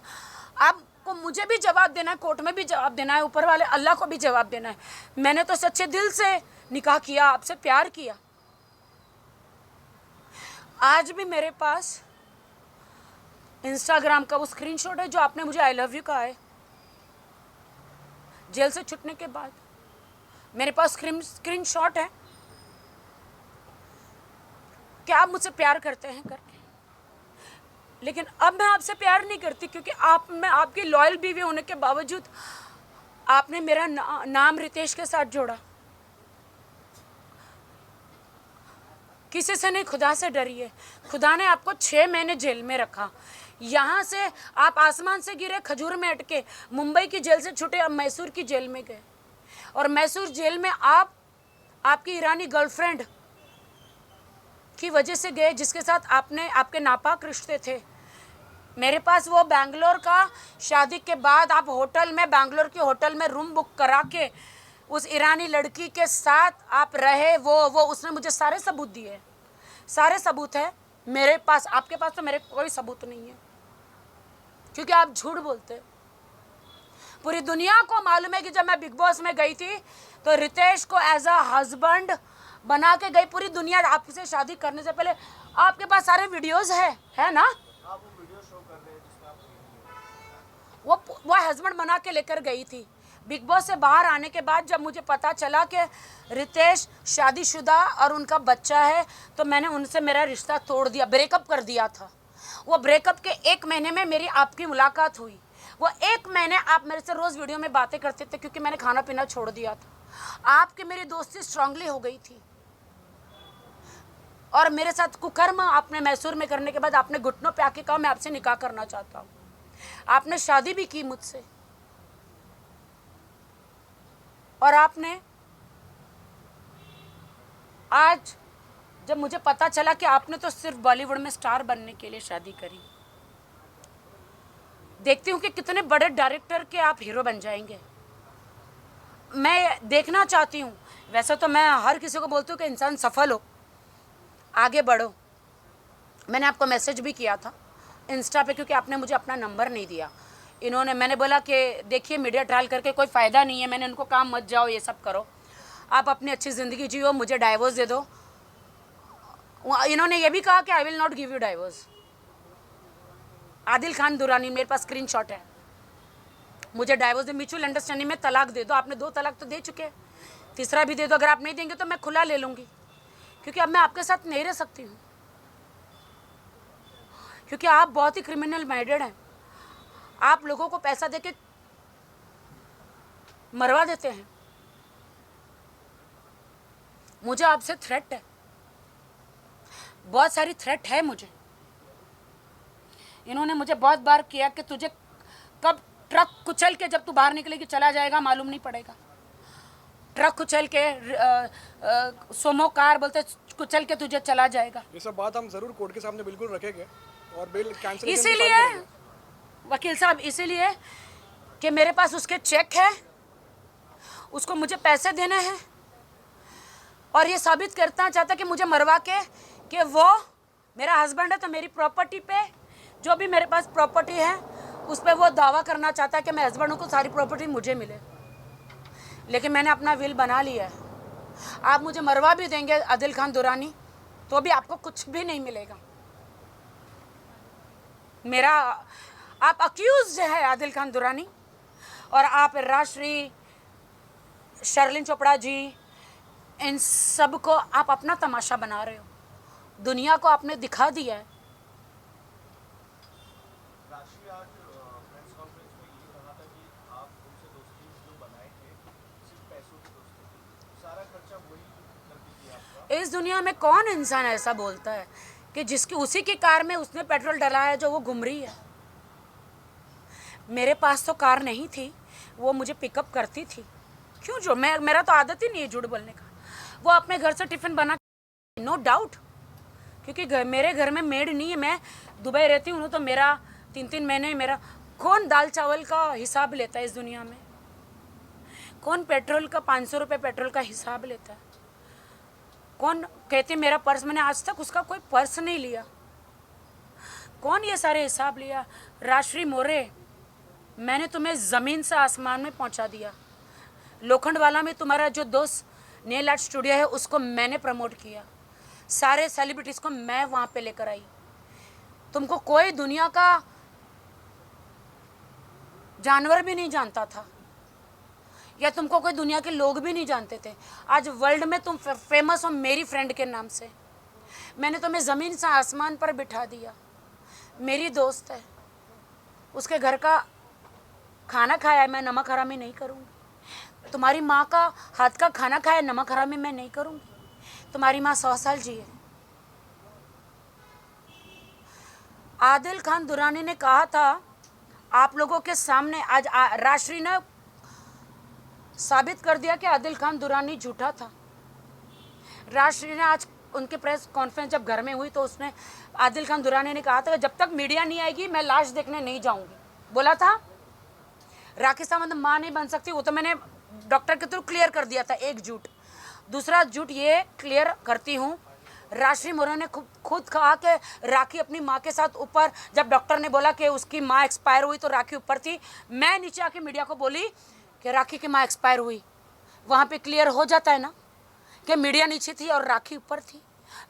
आपको मुझे भी जवाब देना है, कोर्ट में भी जवाब देना है, ऊपर वाले अल्लाह को भी जवाब देना है। मैंने तो सच्चे दिल से निकाह किया, आपसे प्यार किया। आज भी मेरे पास इंस्टाग्राम का वो स्क्रीनशॉट है जो आपने मुझे आई लव यू कहा है जेल से छूटने के बाद। मेरे पास स्क्रीनशॉट है कि आप मुझसे प्यार करते हैं करके, लेकिन अब मैं आपसे प्यार नहीं करती, क्योंकि मैं आपकी लॉयल बीवी होने के बावजूद आपने मेरा नाम रितेश के साथ जोड़ा। किसी से नहीं, खुदा से डरिए। खुदा ने आपको 6 महीने जेल में रखा। यहाँ से आप आसमान से गिरे, खजूर में अटके, मुंबई की जेल से छूटे, अब मैसूर की जेल में गए, और मैसूर जेल में आपकी ईरानी गर्लफ्रेंड की वजह से गए, जिसके साथ आपके नापाक रिश्ते थे। मेरे पास वो बैंगलोर का, शादी के बाद आप होटल में, बैंगलोर के होटल में रूम बुक करा के उस ईरानी लड़की के साथ आप रहे, वो उसने मुझे सारे सबूत दिए, सारे सबूत है मेरे पास। आपके पास तो मेरे कोई सबूत नहीं है, क्योंकि आप झूठ बोलते। पूरी दुनिया को मालूम है कि जब मैं बिग बॉस में गई थी तो रितेश को एज अ हस्बैंड बना के गई पूरी दुनिया। आपसे शादी करने से पहले आपके पास सारे वीडियोस है ना? आप वो वीडियो शो कर रहे हैं जिसमें आप वो हस्बैंड बना के लेकर गई थी। बिग बॉस से बाहर आने के बाद जब मुझे पता चला कि रितेश शादीशुदा और उनका बच्चा है, तो मैंने उनसे मेरा रिश्ता तोड़ दिया, ब्रेकअप कर दिया था। वो ब्रेकअप के 1 महीने में मेरी आपकी मुलाकात हुई। वो 1 महीने आप मेरे से रोज़ वीडियो में बातें करते थे, क्योंकि मैंने खाना पीना छोड़ दिया था। आपकी मेरी दोस्ती स्ट्रांगली हो गई थी, और मेरे साथ कुकर्म आपने मैसूर में करने के बाद आपने घुटनों पे आके कहा मैं आपसे निकाह करना चाहता हूँ। आपने शादी भी की मुझसे, और आपने आज जब मुझे पता चला कि आपने तो सिर्फ बॉलीवुड में स्टार बनने के लिए शादी करी, देखती हूँ कि कितने बड़े डायरेक्टर के आप हीरो बन जाएंगे। मैं देखना चाहती हूँ। वैसे तो मैं हर किसी को बोलती हूँ कि इंसान सफल हो, आगे बढ़ो। मैंने आपको मैसेज भी किया था इंस्टा पे, क्योंकि आपने मुझे अपना नंबर नहीं दिया। मैंने बोला कि देखिए मीडिया ट्रायल करके कोई फ़ायदा नहीं है। मैंने उनको कहा मत जाओ, ये सब करो, आप अपनी अच्छी ज़िंदगी जियो, मुझे डाइवोर्स दे दो। इन्होंने ये भी कहा कि I will not give you divorce. Adil Khan Durrani, मेरे पास स्क्रीनशॉट है, मुझे डाइवोर्स दे, म्यूचुअल अंडरस्टैंडिंग में तलाक दे दो। आपने 2 तलाक तो दे चुके हैं, तीसरा भी दे दो। अगर आप नहीं देंगे तो मैं खुला ले लूँगी, क्योंकि अब मैं आपके साथ नहीं रह सकती हूँ, क्योंकि आप बहुत ही क्रिमिनल माइंडेड हैं। आप लोगों को पैसा देके मरवा देते हैं। मुझे आपसे थ्रेट है, बहुत सारी थ्रेट है मुझे। इन्होंने मुझे बहुत बार किया कि तुझे कब ट्रक कुचल के, जब तू बाहर निकलेगी चला जाएगा, मालूम नहीं पड़ेगा। ट्रक कुचल के, सोमो कार बोलते कुचल के तुझे चला जाएगा। ये सब बात हम जरूर कोर्ट के सामने बिल्कुल रखेंगे और बिल कैंसिल इसीलिए वकील साहब, इसीलिए कि मेरे पास उसके चेक है, उसको मुझे पैसे देने हैं, और ये साबित करना चाहता कि मुझे मरवा के कि वो मेरा हस्बैंड है, तो मेरी प्रॉपर्टी पे, जो भी मेरे पास प्रॉपर्टी है उस पर वो दावा करना चाहता है कि मैं हस्बैंड को सारी प्रॉपर्टी मुझे मिले। लेकिन मैंने अपना विल बना लिया है। आप मुझे मरवा भी देंगे आदिल खान दुरानी, तो भी आपको कुछ भी नहीं मिलेगा। मेरा आप अक्यूज है आदिल खान दुरानी, और आप राजश्री, शर्लिन चोपड़ा जी, इन सब को आप अपना तमाशा बना रहे हो। दुनिया को आपने दिखा दिया है। राशि आज प्रेस कॉन्फ्रेंस में ये कहा था कि आप उनसे दोस्ती जो बनाए थे सिर्फ पैसों की दोस्ती थी, सारा खर्चा वही करती थी आपका। इस दुनिया में कौन इंसान ऐसा बोलता है कि जिसकी उसी की कार में उसने पेट्रोल डला है जो वो घूम रही है। मेरे पास तो कार नहीं थी, वो मुझे पिकअप करती थी। क्यों जो मेरा तो आदत ही नहीं है झूठ बोलने का। वो अपने घर से टिफ़िन बना, नो डाउट, क्योंकि मेरे घर में मेड नहीं है। मैं दुबई रहती हूँ तो मेरा 3-3 महीने मेरा कौन दाल चावल का हिसाब लेता है इस दुनिया में? कौन पेट्रोल का 500 रुपये पेट्रोल का हिसाब लेता है? कौन कहते मेरा पर्स, मैंने आज तक उसका कोई पर्स नहीं लिया। कौन ये सारे हिसाब लिया? राजश्री मोरे, मैंने तुम्हें ज़मीन से आसमान में पहुंचा दिया। लोखंडवाला में तुम्हारा जो दोस्त नेल आर्ट स्टूडियो है उसको मैंने प्रमोट किया। सारे सेलिब्रिटीज़ को मैं वहाँ पे लेकर आई। तुमको कोई दुनिया का जानवर भी नहीं जानता था, या तुमको कोई दुनिया के लोग भी नहीं जानते थे। आज वर्ल्ड में तुम फेमस हो मेरी फ्रेंड के नाम से। मैंने तुम्हें ज़मीन से आसमान पर बिठा दिया। मेरी दोस्त है, उसके घर का खाना खाया, मैं नमक हरामी नहीं करूँगी। तुम्हारी माँ का हाथ का खाना खाया, नमक हरामी मैं नहीं करूँगी। तुम्हारी माँ 100 साल जी है। आदिल खान दुरानी ने कहा था आप लोगों के सामने, आज राजश्री ने साबित कर दिया कि आदिल खान दुरानी झूठा था। राजश्री ने आज उनके प्रेस कॉन्फ्रेंस जब घर में हुई तो उसने, आदिल खान दुरानी ने कहा था कि जब तक मीडिया नहीं आएगी मैं लाश देखने नहीं जाऊंगी। बोला था राखी सावंत माँ नहीं बन सकती, वो तो मैंने डॉक्टर के थ्रू क्लियर कर दिया था। एक झूठ। दूसरा झूठ ये क्लियर करती हूँ, राजश्री मोरे ने खुद कहा कि राखी अपनी माँ के साथ ऊपर, जब डॉक्टर ने बोला कि उसकी माँ एक्सपायर हुई तो राखी ऊपर थी, मैं नीचे आके मीडिया को बोली कि राखी की माँ एक्सपायर हुई। वहाँ पे क्लियर हो जाता है ना कि मीडिया नीचे थी और राखी ऊपर थी।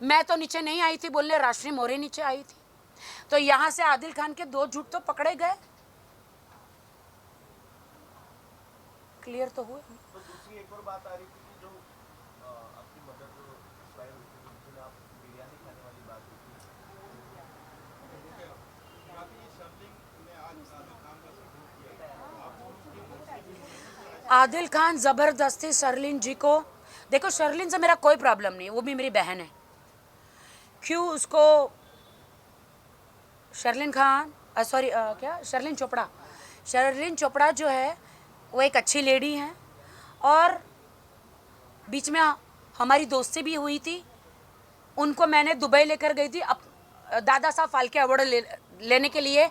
मैं तो नीचे नहीं आई थी बोलने, राजश्री मोरे नीचे आई थी। तो यहाँ से आदिल खान के 2 झूठ तो पकड़े गए। क्लियर तो हुए। तो दूसरी एक और बात आ रही थी कि जो आपकी मदर जो एक्सपायर हुई थी उस दिन आप बिरयानी खाने वाली बात हुई थी। आदिल खान ज़बरदस्ती शर्लिन जी को, देखो शर्लिन से मेरा कोई प्रॉब्लम नहीं है, वो भी मेरी बहन है। क्यों उसको शर्लिन खान सॉरी क्या शर्लिन चोपड़ा, शर्लिन चोपड़ा जो है वो एक अच्छी लेडी हैं, और बीच में हमारी दोस्ती भी हुई थी। उनको मैंने दुबई लेकर गई थी दादा साहब फाल्के अवार्ड लेने के लिए,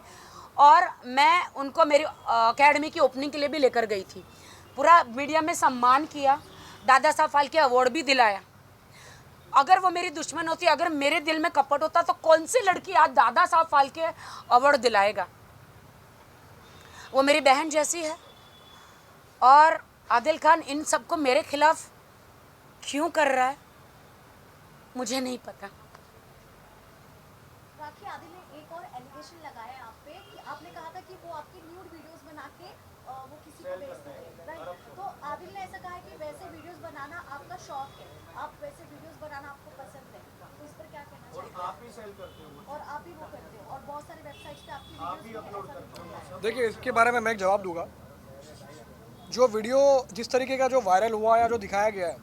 और मैं उनको मेरी अकेडमी की ओपनिंग के लिए भी लेकर गई थी। पूरा मीडिया में सम्मान किया, दादा साहब फाल्के अवार्ड भी दिलाया। अगर वो मेरी दुश्मन होती, अगर मेरे दिल में कपट होता, तो कौन सी लड़की आज दादा साहब फाल्के अवार्ड दिलाएगा? वो मेरी बहन जैसी है। और आदिल खान इन सबको मेरे खिलाफ क्यों कर रहा है मुझे नहीं पता। राखी, आदिल ने एक और एलिगेशन लगाया आप पे कि आपने कहा था कि वो आपकी न्यूड वीडियोस बना के वो किसी को भेजते थे, राइट? तो आदिल ने ऐसा कहा है कि वैसे वीडियोस बनाना आपका शौक है, आप वैसे वीडियोस बनाना आपको पसंद है, तो इस पर क्या कहना चाहिए? आप ही सेल करते हो और आप ही वो करते हो और बहुत सारे वेबसाइट्स पे आपकी आप ही वीडियोस अपलोड करते हो। देखिए, इसके बारे में मैं एक जवाब दूंगा। जो वीडियो जिस तरीके का जो वायरल हुआ या जो दिखाया गया है,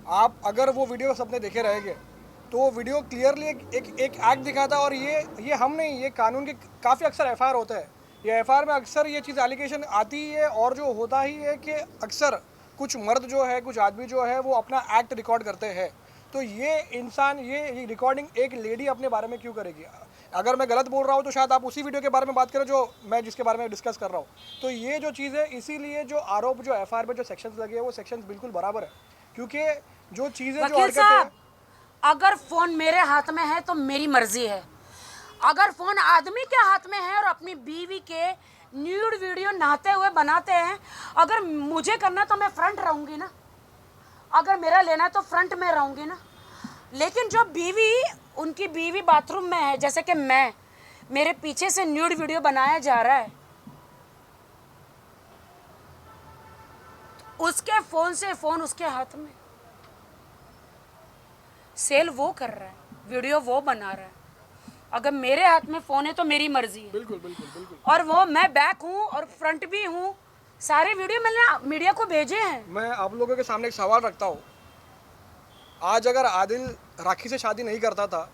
आप अगर वो वीडियो अपने देखे रहेंगे तो वो वीडियो क्लियरली एक एक्ट दिखाता है। और ये हम नहीं, ये कानून के काफ़ी अक्सर एफआईआर होता है। ये एफआईआर में अक्सर ये चीज़ एलिगेशन आती ही है। और जो होता ही है कि अक्सर कुछ मर्द जो है, कुछ आदमी जो है, वो अपना एक्ट रिकॉर्ड करते हैं। तो ये इंसान ये रिकॉर्डिंग एक लेडी अपने बारे में क्यों करेगी? अगर मैं गलत बोल रहा हूँ तो शायद आप उसी वीडियो के बारे में बात करें जो मैं जिसके बारे में डिस्कस कर रहा हूँ। तो ये जो चीज़ है, इसीलिए जो आरोप जो एफआईआर में जो सेक्शंस लगे हैं वो सेक्शंस बिल्कुल बराबर है। क्योंकि जो चीज़ें जो वकील साहब, हरकतें, अगर फोन मेरे हाथ में है तो मेरी मर्जी है। अगर फोन आदमी के हाथ में है और अपनी बीवी के न्यूड वीडियो नहाते हुए बनाते हैं, अगर मुझे करना तो मैं फ्रंट रहूंगी ना। अगर मेरा लेना है तो फ्रंट में रहूंगी ना। लेकिन जो बीवी, उनकी बीवी बाथरूम में है, जैसे कि मेरे पीछे से न्यूड वीडियो बनाया जा रहा है, उसके फोन से फोन उसके हाथ में, सेल वो कर रहा है, वीडियो वो बना रहा है। अगर मेरे हाथ में फ़ोन है तो मेरी मर्जी है। बिल्कुल बिल्कुल बिल्कुल। और वो मैं बैक हूँ और फ्रंट भी हूँ। सारे वीडियो मैंने मीडिया को भेजे हैं। मैं आप लोगों के सामने एक सवाल रखता हूँ। आज अगर आदिल राखी से शादी नहीं करता था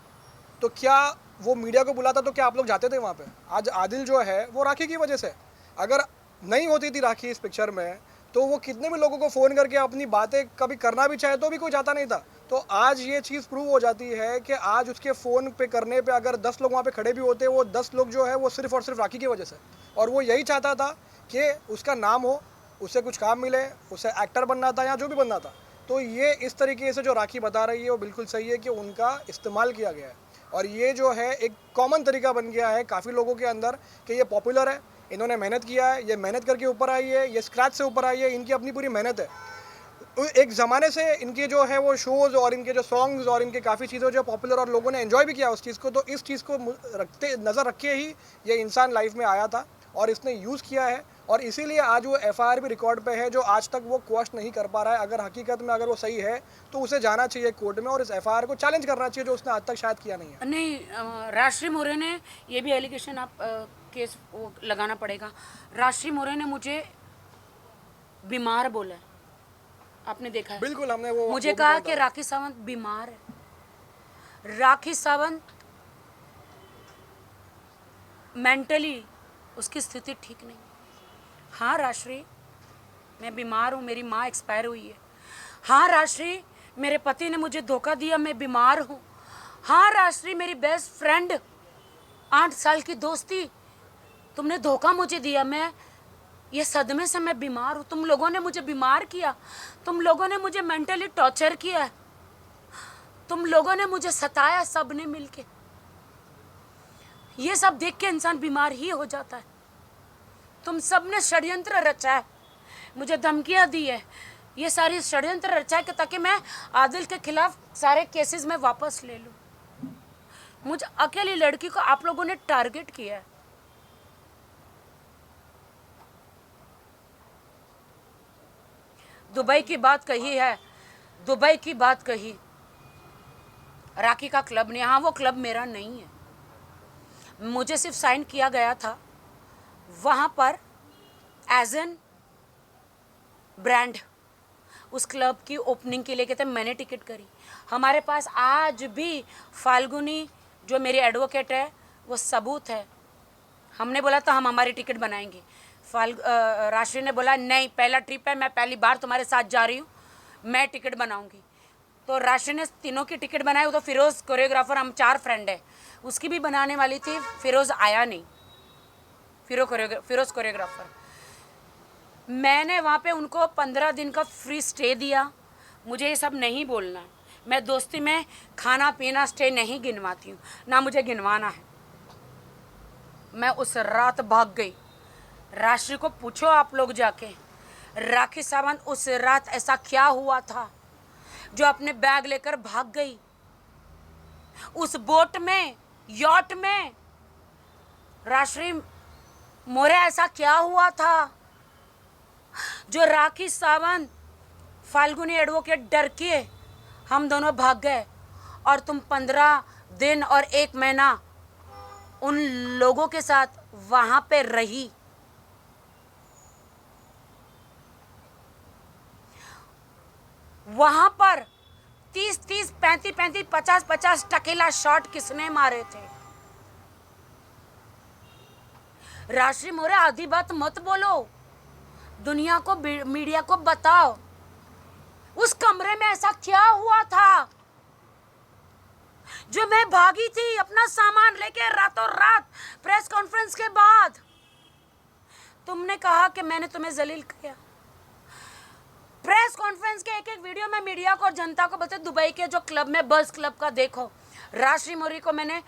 तो क्या वो मीडिया को बुलाता, तो क्या आप लोग जाते थे वहाँ पे? आज आदिल जो है वो राखी की वजह से, अगर नहीं होती थी राखी इस पिक्चर में तो वो कितने भी लोगों को फ़ोन करके अपनी बातें कभी करना भी चाहे तो भी कोई जाता नहीं था। तो आज ये चीज़ प्रूव हो जाती है कि आज उसके फ़ोन पे करने पे अगर 10 लोग वहाँ पे खड़े भी होते, वो 10 लोग जो है वो सिर्फ़ और सिर्फ राखी की वजह से। और वो यही चाहता था कि उसका नाम हो, उसे कुछ काम मिले, उसे एक्टर बनना था या जो भी बनना था। तो ये इस तरीके से जो राखी बता रही है वो बिल्कुल सही है कि उनका इस्तेमाल किया गया है। और ये जो है एक कॉमन तरीका बन गया है काफ़ी लोगों के अंदर कि ये पॉपुलर है, इन्होंने मेहनत किया है, ये मेहनत करके ऊपर आई है, ये स्क्रैच से ऊपर आई है, इनकी अपनी पूरी मेहनत है। एक ज़माने से इनके जो है वो शोज़ और इनके जो सॉन्ग्स और इनके काफ़ी चीज़ें जो पॉपुलर और लोगों ने एंजॉय भी किया उस चीज़ को। तो इस चीज़ को नज़र रखे ही ये इंसान लाइफ में आया था और इसने यूज़ किया है। और इसीलिए आज वो एफआईआर भी रिकॉर्ड पे है जो आज तक वो क्वेश्च नहीं कर पा रहा है। अगर हकीकत में अगर वो सही है तो उसे जाना चाहिए कोर्ट में और इस एफआईआर को चैलेंज करना चाहिए जो उसने आज तक शायद किया नहीं है। नहीं, राष्ट्रीय मोरे ने ये भी एलिगेशन आप केस वो लगाना पड़ेगा। राष्ट्रीय मोरे ने मुझे बीमार बोला है, आपने देखा है? बिल्कुल, हमने वो मुझे कहा कि राखी सावंत बीमार है। राखी सावंत मेंटली उसकी स्थिति ठीक नहीं। हाँ राष्ट्रीय, मैं बीमार हूँ, मेरी माँ एक्सपायर हुई है। हाँ राष्ट्रीय, मेरे पति ने मुझे धोखा दिया, मैं बीमार हूँ। हाँ राष्ट्रीय, मेरी बेस्ट फ्रेंड 8 साल की दोस्ती, तुमने धोखा मुझे दिया, मैं ये सदमे से मैं बीमार हूँ। तुम लोगों ने मुझे बीमार किया, तुम लोगों ने मुझे मेंटली टॉर्चर किया, तुम लोगों ने मुझे सताया, सब ने मिलके। ये सब देख के इंसान बीमार ही हो जाता है। तुम सब ने षड्यंत्र रचा है, मुझे धमकियाँ दी है, ये सारी षड्यंत्र रचा है ताकि मैं आदिल के खिलाफ सारे केसेस में वापस ले लूँ। मुझे अकेली लड़की को आप लोगों ने टारगेट किया है। दुबई की बात कही है, दुबई की बात कही, राखी का क्लब नहीं। हाँ, वो क्लब मेरा नहीं है, मुझे सिर्फ साइन किया गया था वहाँ पर एज एन ब्रांड। उस क्लब की ओपनिंग के लिए कहते मैंने टिकट करी। हमारे पास आज भी फाल्गुनी जो मेरी एडवोकेट है वो सबूत है। हमने बोला था हम हमारी टिकट बनाएंगे, राष्ट्रीय ने बोला नहीं, पहला ट्रिप है, मैं पहली बार तुम्हारे साथ जा रही हूँ, मैं टिकट बनाऊंगी। तो राष्ट्रीय ने तीनों की टिकट बनाई। वो तो फिरोज़ कोरियोग्राफर, हम 4 फ्रेंड है, उसकी भी बनाने वाली थी, फिरोज़ आया नहीं। फिरोज कोरियोग्राफर। मैंने वहाँ पे उनको 15 दिन का फ्री स्टे दिया। मुझे ये सब नहीं बोलना है। मैं दोस्ती में खाना पीना स्टे नहीं गिनवाती हूँ, ना मुझे गिनवाना है। मैं उस रात भाग गई। राशि को पूछो आप लोग जाके, राखी सावंत उस रात ऐसा क्या हुआ था जो अपने बैग लेकर भाग गई। उस बोट में, यॉट में राशि मोरे ऐसा क्या हुआ था जो राखी सावंत, फाल्गुनी एडवोकेट डर के हम दोनों भाग गए और तुम 15 दिन और 1 महीना उन लोगों के साथ वहां पे रही। वहां पर 30-30, 35-35, 50-50 टकीला शॉट किसने मारे थे? राशि मोरे आधी बात मत बोलो, दुनिया को, मीडिया को बताओ उस कमरे में ऐसा क्या हुआ था जो मैं भागी थी अपना सामान लेके रातों रात प्रेस कॉन्फ्रेंस के बाद। तुमने कहा कि मैंने तुम्हें जलील किया। प्रेस कॉन्फ्रेंस के एक एक वीडियो में मीडिया को और जनता को बता, दुबई के जो क्लब में, बस क्लब का देखो, राशि मोरी को मैंने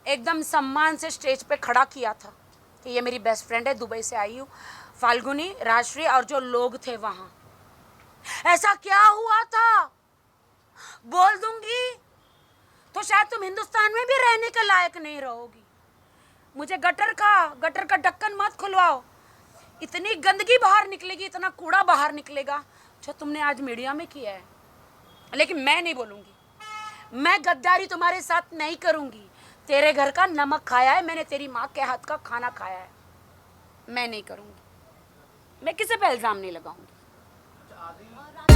एकदम सम्मान से स्टेज पे खड़ा किया था कि ये मेरी बेस्ट फ्रेंड है, दुबई से आई हूँ। फाल्गुनी, राशि और जो लोग थे वहां, ऐसा क्या हुआ था? बोल दूंगी तो शायद तुम हिंदुस्तान में भी रहने के लायक नहीं रहोगी। मुझे गटर का ढक्कन मत खुलवाओ। इतनी गंदगी बाहर निकलेगी, इतना कूड़ा बाहर निकलेगा जो तुमने आज मीडिया में किया है। लेकिन मैं नहीं बोलूंगी, मैं गद्दारी तुम्हारे साथ नहीं करूंगी। तेरे घर का नमक खाया है मैंने, तेरी माँ के हाथ का खाना खाया है, मैं नहीं करूंगी। मैं किसी पे इल्जाम नहीं लगाऊंगी। आदिल